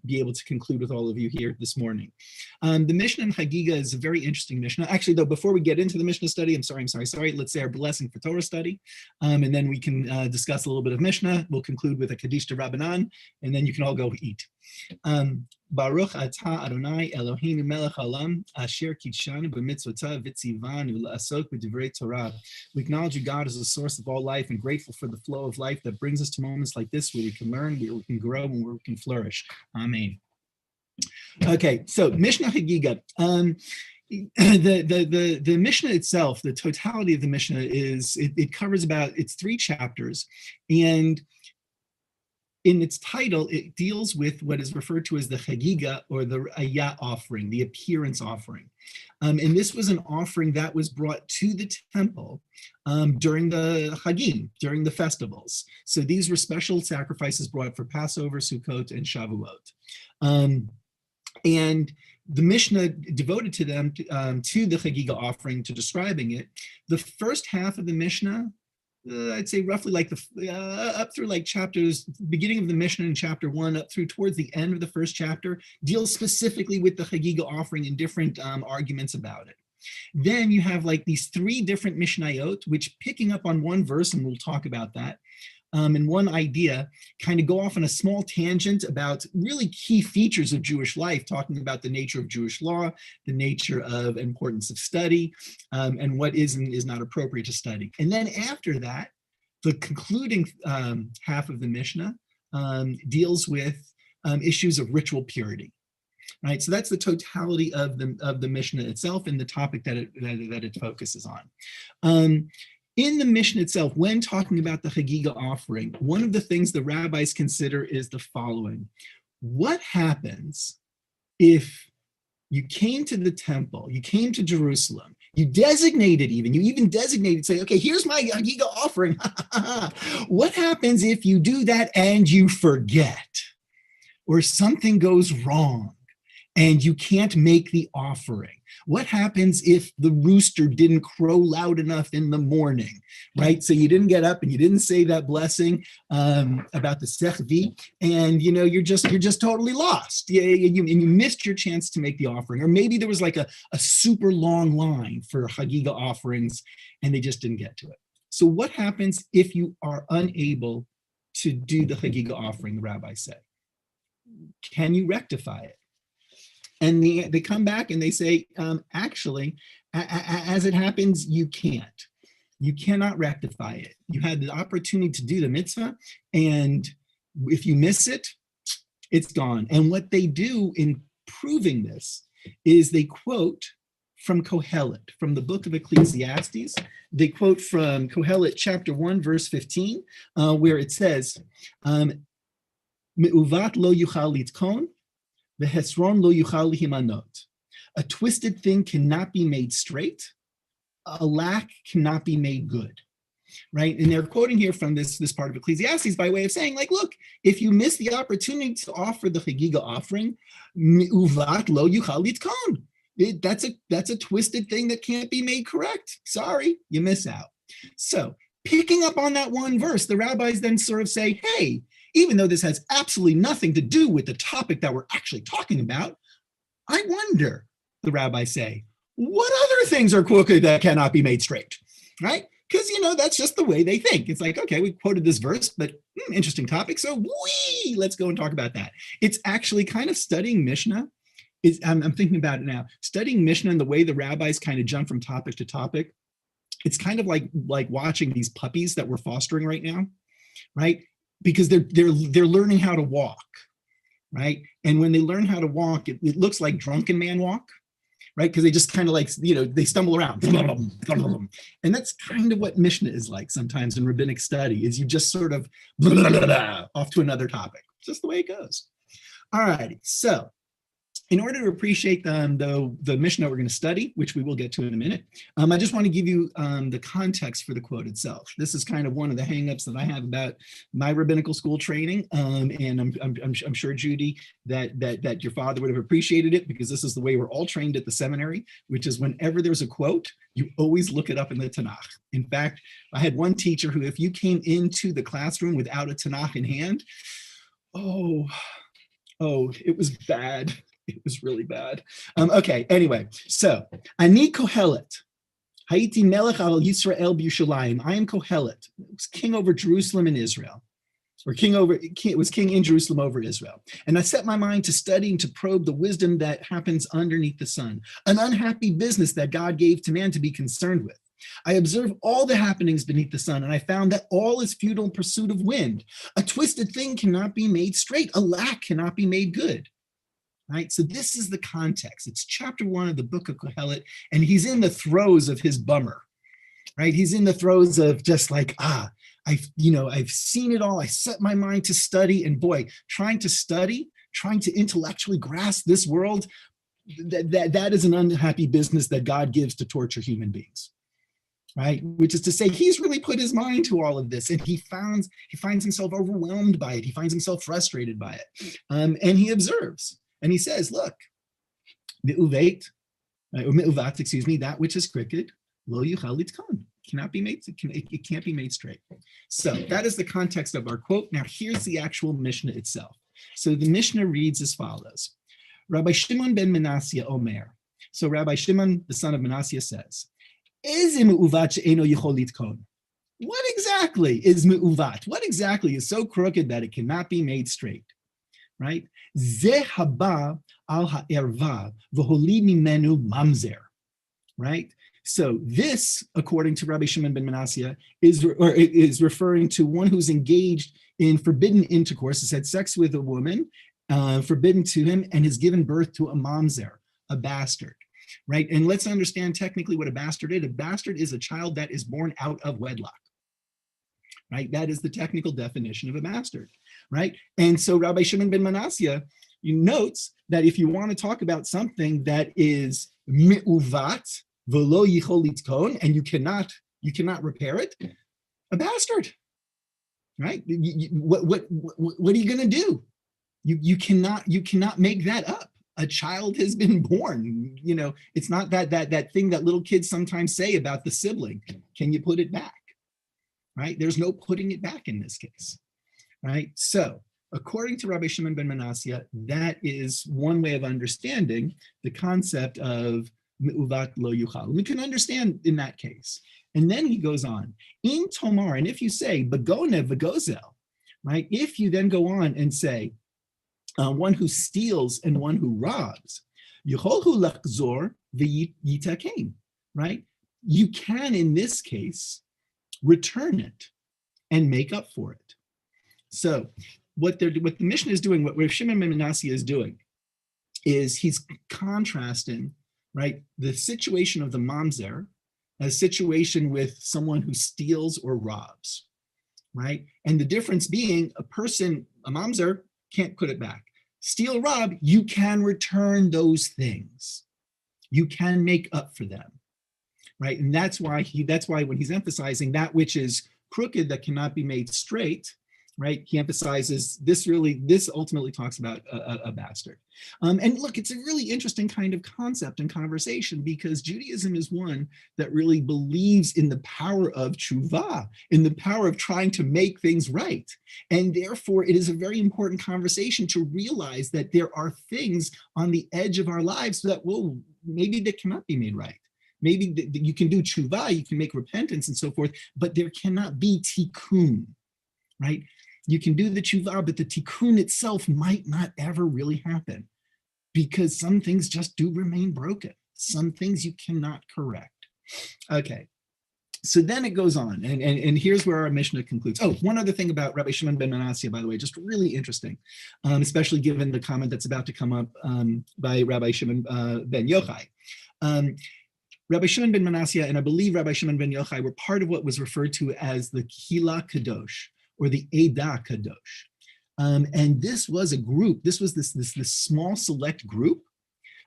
Speaker 3: be able to conclude with all of you here this morning. The Mishnah in Hagiga is a very interesting Mishnah. Actually, though, before we get into the Mishnah study, I'm sorry. Let's say our blessing for Torah study, and then we can discuss a little bit of Mishnah. We'll conclude with a Kaddish to Rabbanan, and then you can all go eat. Baruch atah Adonai Eloheinu melech haolam asher kitshanu b'mitzvotav v'tzivanu la'asok b'divrei Torah. We acknowledge you, God, as the source of all life, and grateful for the flow of life that brings us to moments like this where we can learn, where we can grow, and where we can flourish. Amen. Okay, so Mishnah Hagiga. the Mishnah itself, the totality of the Mishnah is, it covers it's 3 chapters, and in its title, it deals with what is referred to as the Hagiga, or the Ayah offering, the appearance offering. And this was an offering that was brought to the temple during the Hagim, during the festivals. So these were special sacrifices brought for Passover, Sukkot, and Shavuot. And the Mishnah devoted to them, to the Hagiga offering, to describing it. The first half of the Mishnah, I'd say roughly like up through like chapters, beginning of the Mishnah in chapter 1 up through towards the end of the first chapter, deals specifically with the Hagiga offering and different arguments about it. Then you have like these 3 different Mishnayot, which, picking up on one verse, and we'll talk about that, and one idea, kind of go off on a small tangent about really key features of Jewish life, talking about the nature of Jewish law, the nature of importance of study, and what is and is not appropriate to study. And then after that, the concluding half of the Mishnah deals with issues of ritual purity. Right, so that's the totality of the Mishnah itself and the topic that it focuses on. In the Mishnah itself, when talking about the Hagiga offering, one of the things the rabbis consider is the following. What happens if you came to the temple, you came to Jerusalem, you even designated, say, okay, here's my Hagiga offering. What happens if you do that and you forget, or something goes wrong and you can't make the offering? What happens if the rooster didn't crow loud enough in the morning, right? So you didn't get up and you didn't say that blessing about the sechvi, and you're just totally lost. And you missed your chance to make the offering. Or maybe there was like a super long line for Hagiga offerings and they just didn't get to it. So what happens if you are unable to do the Hagiga offering, the rabbis say? Can you rectify it? And they come back and they say, actually, as it happens, you can't. You cannot rectify it. You had the opportunity to do the mitzvah, and if you miss it, it's gone. And what they do in proving this is they quote from Kohelet, from the book of Ecclesiastes. They quote from Kohelet chapter 1, verse 15, where it says, Me'uvat lo yuchal litkon, v'hesron lo yuchal himanot. A twisted thing cannot be made straight. A lack cannot be made good. Right? And they're quoting here from this part of Ecclesiastes by way of saying, like, look, if you miss the opportunity to offer the Hagiga offering, me'uvat lo yuchal litkon. That's a twisted thing that can't be made correct. Sorry, you miss out. So picking up on that one verse, the rabbis then sort of say, hey, even though this has absolutely nothing to do with the topic that we're actually talking about, I wonder, the rabbis say, what other things are crooked that cannot be made straight, right? Because, that's just the way they think. It's like, okay, we quoted this verse, but interesting topic, so let's go and talk about that. It's actually kind of studying Mishnah. I'm thinking about it now. Studying Mishnah and the way the rabbis kind of jump from topic to topic, it's kind of like watching these puppies that we're fostering right now, right? Because they're learning how to walk, right? And when they learn how to walk, it looks like drunken man walk, right? Because they just kind of like, they stumble around. And that's kind of what Mishnah is like sometimes in rabbinic study, is you just sort of off to another topic. It's just the way it goes. All righty, so in order to appreciate the Mishnah we're going to study, which we will get to in a minute, I just want to give you the context for the quote itself. This is kind of one of the hangups that I have about my rabbinical school training, and I'm sure, Judy, that your father would have appreciated it, because this is the way we're all trained at the seminary, which is whenever there's a quote, you always look it up in the Tanakh. In fact, I had one teacher who, if you came into the classroom without a Tanakh in hand, oh, it was bad. It was really bad. Okay, anyway, so Ani Kohelet, Haiti Melech al Yisrael b'Yushalayim. I am Kohelet. It was king over Jerusalem and Israel, or it was king in Jerusalem over Israel. And I set my mind to studying, to probe the wisdom that happens underneath the sun, an unhappy business that God gave to man to be concerned with. I observe all the happenings beneath the sun, and I found that all is futile pursuit of wind. A twisted thing cannot be made straight. A lack cannot be made good. right? So this is the context. It's chapter 1 of the book of Kohelet, and he's in the throes of his bummer, right? He's in the throes of just like, I've seen it all. I set my mind to study, and boy, trying to study, trying to intellectually grasp this world, that is an unhappy business that God gives to torture human beings, right? Which is to say, he's really put his mind to all of this, and he finds himself overwhelmed by it. He finds himself frustrated by it, and he observes, and he says, look, that which is crooked, lo yuchal litkon, cannot be made, it can't be made straight. So that is the context of our quote. Now here's the actual Mishnah itself. So the Mishnah reads as follows. Rabbi Shimon ben Manasseh Omer. So Rabbi Shimon, the son of Manasseh, says, what exactly is me'uvat? What exactly is so crooked that it cannot be made straight? Right? Zeh haba al ha'erva v'holi mimenu mamzer. Right? So this, according to Rabbi Shimon ben Manasseh, is referring to one who's engaged in forbidden intercourse, has had sex with a woman, forbidden to him, and has given birth to a mamzer, a bastard, right? And let's understand technically what a bastard is. A bastard is a child that is born out of wedlock, right? That is the technical definition of a bastard, right? And so Rabbi Shimon ben Manasseh notes that if you want to talk about something that is me'uvat, v'lo yichol litkon, and you cannot repair it, a bastard, right? What are you going to do? You cannot make that up. A child has been born. It's not that thing that little kids sometimes say about the sibling. Can you put it back? Right? There's no putting it back in this case. Right? So according to Rabbi Shimon ben Manasseh, that is one way of understanding the concept of me'uvat lo yuchal. We can understand in that case. And then he goes on, in tomar, and if you say begone v'gozel, right? If you then go on and say one who steals and one who robs, yicholhu lachzor v'yitakein, right? You can, in this case, return it and make up for it. So what the Mishnah is doing, what Shimon ben Manasseh is doing, is he's contrasting, right, the situation of the mamzer, a situation with someone who steals or robs, right? And the difference being a mamzer can't put it back. Steal, rob, you can return those things. You can make up for them, right? And that's why when he's emphasizing that which is crooked that cannot be made straight, right? He emphasizes this ultimately talks about a bastard. And look, it's a really interesting kind of concept and conversation, because Judaism is one that really believes in the power of tshuva, in the power of trying to make things right. And therefore, it is a very important conversation to realize that there are things on the edge of our lives that maybe that cannot be made right. Maybe you can do tshuva, you can make repentance and so forth, but there cannot be tikkun, right? You can do the tshuva, but the tikkun itself might not ever really happen, because some things just do remain broken. Some things you cannot correct. Okay, so then it goes on, and here's where our Mishnah concludes. Oh, one other thing about Rabbi Shimon ben Manasseh, by the way, just really interesting, especially given the comment that's about to come up by Rabbi Shimon ben Yochai. Rabbi Shimon ben Manasseh, and I believe Rabbi Shimon ben Yochai, were part of what was referred to as the Kehila Kadosh, or the Adat Kadosh. And this was a group, this was this small select group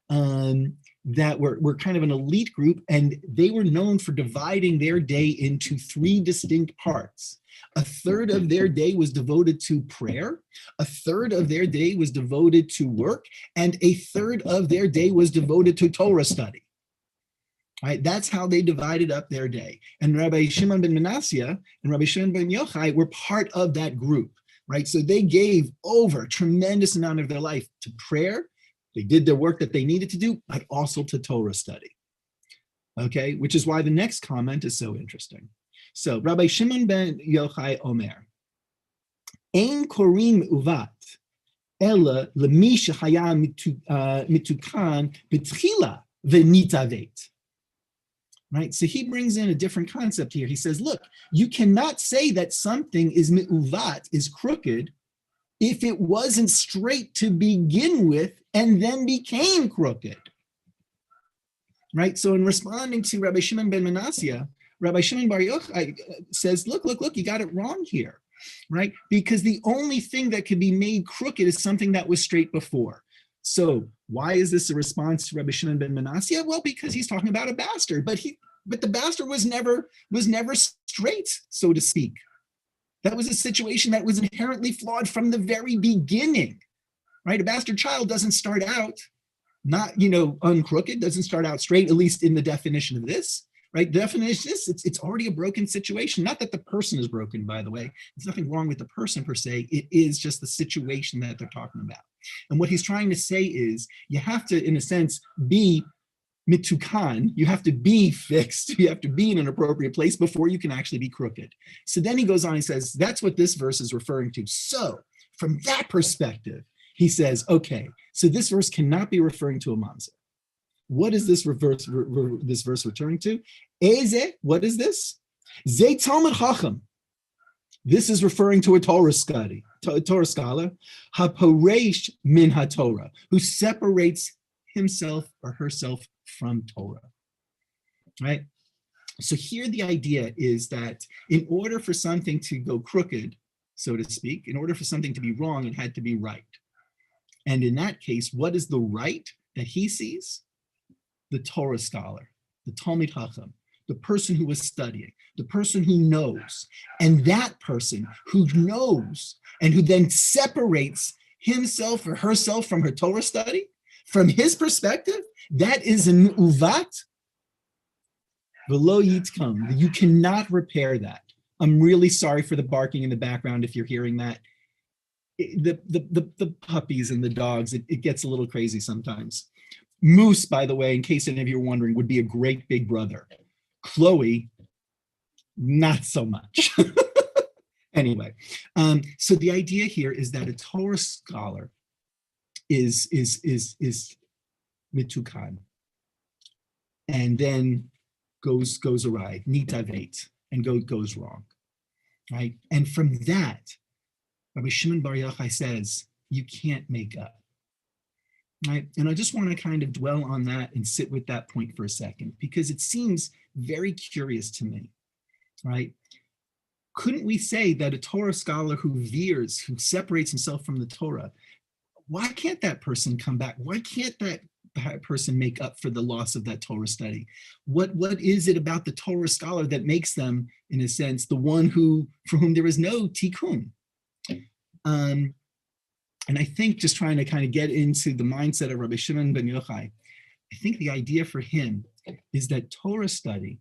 Speaker 3: that were kind of an elite group, and they were known for dividing their day into 3 distinct parts. A third of their day was devoted to prayer, a third of their day was devoted to work, and a third of their day was devoted to Torah study. Right? That's how they divided up their day. And Rabbi Shimon ben Manasseh and Rabbi Shimon ben Yochai were part of that group, right? So they gave over a tremendous amount of their life to prayer. They did the work that they needed to do, but also to Torah study. Okay, which is why the next comment is so interesting. So Rabbi Shimon ben Yochai Omer, Ein korim uvat, ela lemi shehaya mitukan b'tchila v'nitavet. Right? So he brings in a different concept here. He says, look, you cannot say that something is me'uvat, is crooked, if it wasn't straight to begin with and then became crooked. Right? So in responding to Rabbi Shimon ben Manasseh, Rabbi Shimon Bar Yochai says, look, you got it wrong here, right? Because the only thing that could be made crooked is something that was straight before. So why is this a response to Rabbi Shimon ben Manasseh? Well, because he's talking about a bastard, but the bastard was never straight, so to speak. That was a situation that was inherently flawed from the very beginning, right? A bastard child doesn't start out not, uncrooked, doesn't start out straight, at least in the definition of this, right? The definition is it's already a broken situation. Not that the person is broken, by the way. There's nothing wrong with the person per se. It is just the situation that they're talking about. And what he's trying to say is you have to, in a sense, be mitukan, you have to be fixed, you have to be in an appropriate place before you can actually be crooked. So then he goes on and says, that's what this verse is referring to. So from that perspective, he says, okay, so this verse cannot be referring to a mamzer. What is this verse referring to? Eze, what is this? Ze Talmud Chacham. This is referring to a Torah scholar, haporesh min haTorah, who separates himself or herself from Torah, right? So here the idea is that in order for something to go crooked, so to speak, in order for something to be wrong, it had to be right. And in that case, what is the right that he sees? The Torah scholar, the Talmid Chacham, the person who was studying, the person who knows. And that person who knows and who then separates himself or herself from her Torah study, from his perspective, that is an uvat v'lo yitkom. You cannot repair that. I'm really sorry for the barking in the background if you're hearing that. The puppies and the dogs, it gets a little crazy sometimes. Moose, by the way, in case any of you are wondering, would be a great big brother. Chloe, not so much. Anyway, so the idea here is that a Torah scholar is mitukan, and then goes awry, nitavet, and goes wrong, right? And from that, Rabbi Shimon Bar Yochai says, you can't make up, right? And I just want to kind of dwell on that and sit with that point for a second, because it seems very curious to me, right? Couldn't we say that a Torah scholar who veers, who separates himself from the Torah, why can't that person come back? Why can't that person make up for the loss of that Torah study? What is it about the Torah scholar that makes them, in a sense, the one for whom there is no tikkun? And I think, just trying to kind of get into the mindset of Rabbi Shimon ben Yochai, I think the idea for him is that Torah study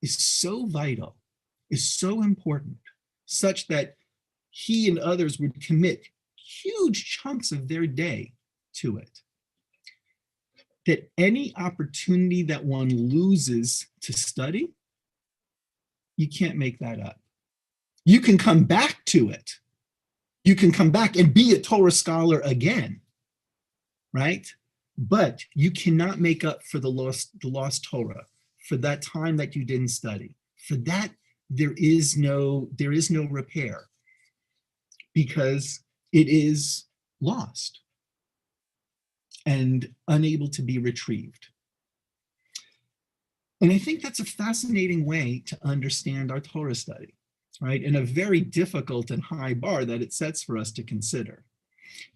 Speaker 3: is so vital, is so important, such that he and others would commit huge chunks of their day to it, that any opportunity that one loses to study, you can't make that up. You can come back to it. You can come back and be a Torah scholar again, right? But you cannot make up for the lost Torah, for that time that you didn't study. For that, there is no repair, because it is lost and unable to be retrieved. And I think that's a fascinating way to understand our Torah study, right? And a very difficult and high bar that it sets for us to consider.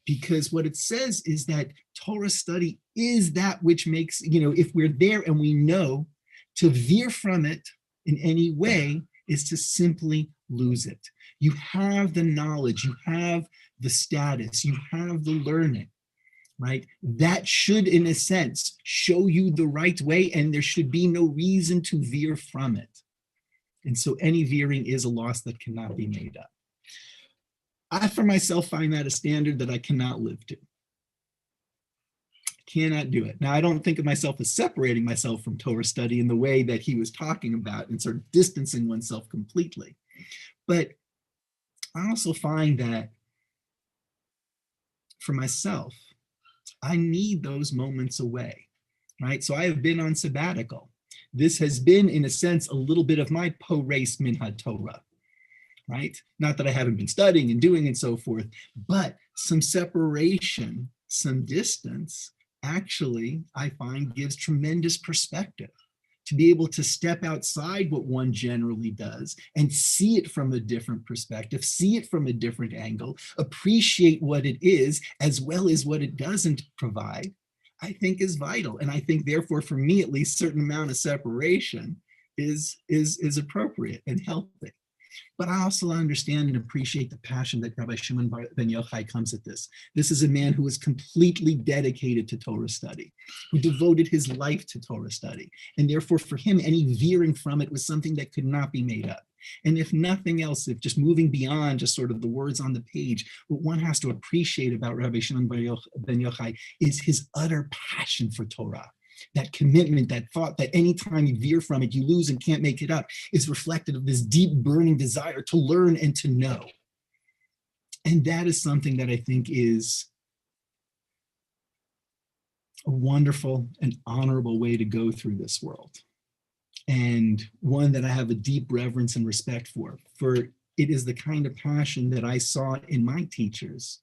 Speaker 3: Because what it says is that Torah study is that which makes, if we're there and we know, to veer from it in any way is to simply lose it. You have the knowledge, you have the status, you have the learning, right? That should, in a sense, show you the right way, and there should be no reason to veer from it. And so any veering is a loss that cannot be made up. I, for myself, find that a standard that I cannot live to. Cannot do it. Now, I don't think of myself as separating myself from Torah study in the way that he was talking about and sort of distancing oneself completely. But I also find that for myself, I need those moments away, right? So I have been on sabbatical. This has been, in a sense, a little bit of my poreis min haTorah, right? Not that I haven't been studying and doing and so forth, but some separation some distance actually, I find, gives tremendous perspective. To be able to step outside what one generally does and see it from a different perspective, see it from a different angle, appreciate what it is as well as what it doesn't provide, I think is vital. And I think therefore, for me at least, certain amount of separation is appropriate and healthy. But I also understand and appreciate the passion that Rabbi Shimon ben Yochai comes at this. This is a man who is completely dedicated to Torah study, who devoted his life to Torah study. And therefore, for him, any veering from it was something that could not be made up. And if nothing else, if just moving beyond just sort of the words on the page, what one has to appreciate about Rabbi Shimon ben Yochai is his utter passion for Torah. That commitment, that thought that anytime you veer from it, you lose and can't make it up, is reflective of this deep burning desire to learn and to know. And that is something that I think is a wonderful and honorable way to go through this world. And one that I have a deep reverence and respect for it is the kind of passion that I saw in my teachers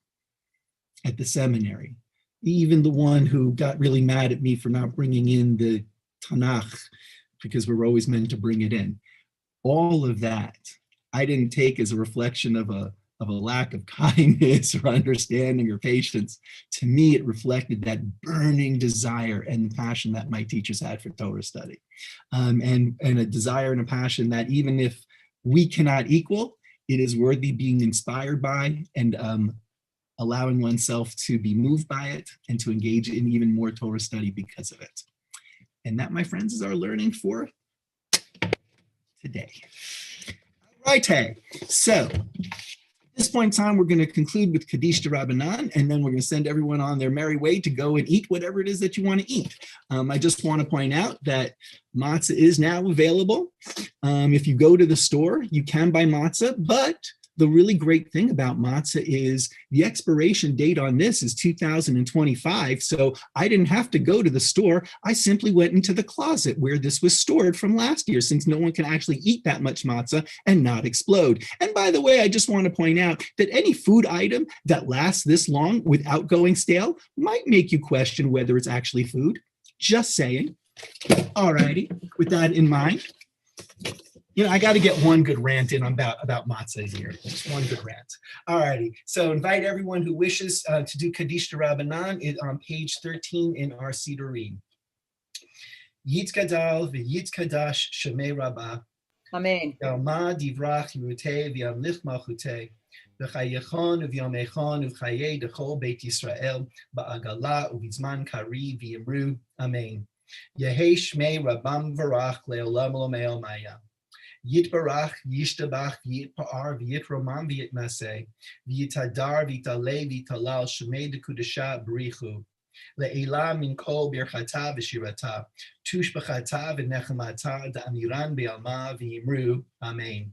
Speaker 3: at the seminary. Even the one who got really mad at me for not bringing in the Tanakh, because we're always meant to bring it in. All of that, I didn't take as a reflection of a lack of kindness or understanding or patience. To me, it reflected that burning desire and passion that my teachers had for Torah study. And a desire and a passion that even if we cannot equal, it is worthy being inspired by and allowing oneself to be moved by it and to engage in even more Torah study because of it. And that, my friends, is our learning for today. All right, hey. So at this point in time, we're going to conclude with Kaddish de Rabbanan, and then we're going to send everyone on their merry way to go and eat whatever it is that you want to eat. I just want to point out that matzah is now available. If you go to the store, you can buy matzah, but the really great thing about matzah is the expiration date on this is 2025. So I didn't have to go to the store. I simply went into the closet where this was stored from last year, since no one can actually eat that much matzah and not explode. And by the way, I just want to point out that any food item that lasts this long without going stale might make you question whether it's actually food. Just saying. All righty. With that in mind, I got to get one good rant in about matzah here. Just one good rant. All righty. So invite everyone who wishes to do Kaddish de Rabbanan on page 13 in our Sidurim. Yitzkadal v'yitzkadash shemei rabbah.
Speaker 1: Amen.
Speaker 3: Yalma divrach yirutei v'yamlich malchutei. V'chayechon v'yamechon v'chayei dechol Beit Yisrael ba'agala u'vizman kari v'yimru. Amen. Yehei shmei rabbam v'rach le'olam l'omei maya. Yitbarach, Yishtabach, Yitpa'ar, Yitromam, Yitnase, Yitadar, Vitale, Vitalal, Shemei de Kudasha, Berichu, Le'ela min kol birchata v'shirata, Tushbachata v'nechamata, Da'amiran be'alma v'yimru, Amen.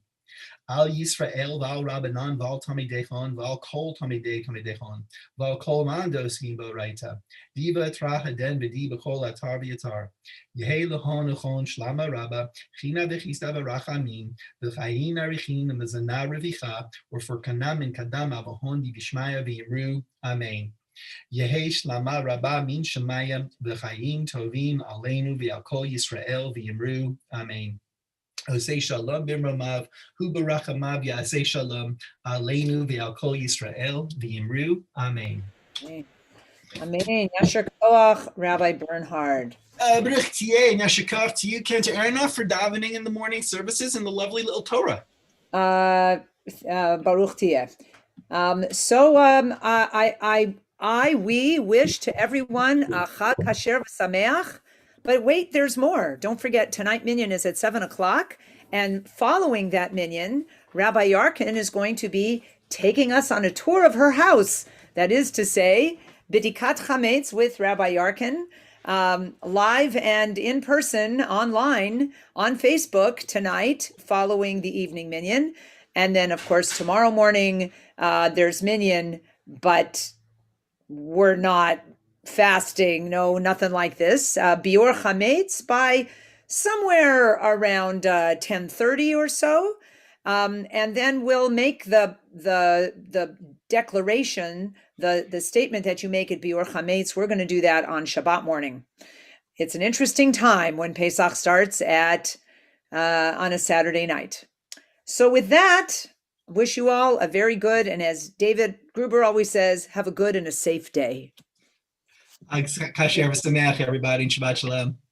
Speaker 3: Al Yisrael, Val Rabbanan, Val Tamidechon, Val Kol Tamidechon, Val Kol Mandos Himbo Raita, Diva Trahaden, Vidiba Kol Atar V'yatar, Yehe Lehon Lechon Shlama Rabba, China V'chista V'rachamin, V'chayin Arichin, V'zana Revicha, or for Kanam and Kadam Avahon V'bishmaya V'yimru, Amen. Yehe Shlama Rabba Min Shemayim, V'chayin Tovim, Aleinu V'al Kol Yisrael V'yimru, Amen. Osei shalom b'ramav, hu barachamav yasei shalom, aleinu v'al kol Yisrael v'yimru. Amen.
Speaker 1: Amen. Yasher koach, Rabbi Bernhard.
Speaker 3: Baruch tieh, yashikach to you, Kenta Erna, for davening in the morning services and the lovely little Torah.
Speaker 1: Baruch tieh. We wish to everyone Chag Kasher v'Sameach. But wait, there's more. Don't forget, tonight minyan is at 7:00. And following that minyan, Rabbi Yarkin is going to be taking us on a tour of her house. That is to say, B'dikat Chametz with Rabbi Yarkin, live and in person, online, on Facebook tonight, following the evening minyan. And then, of course, tomorrow morning, there's minyan, but we're not fasting, no, nothing like this. Biur Chametz by somewhere around 10:30 or so. And then we'll make the declaration, the statement that you make at Biur Chametz. We're going to do that on Shabbat morning. It's an interesting time when Pesach starts on a Saturday night. So with that, wish you all a very good, and as David Gruber always says, have a good and a safe day.
Speaker 3: Kasher v'sameach, everybody. Shabbat shalom.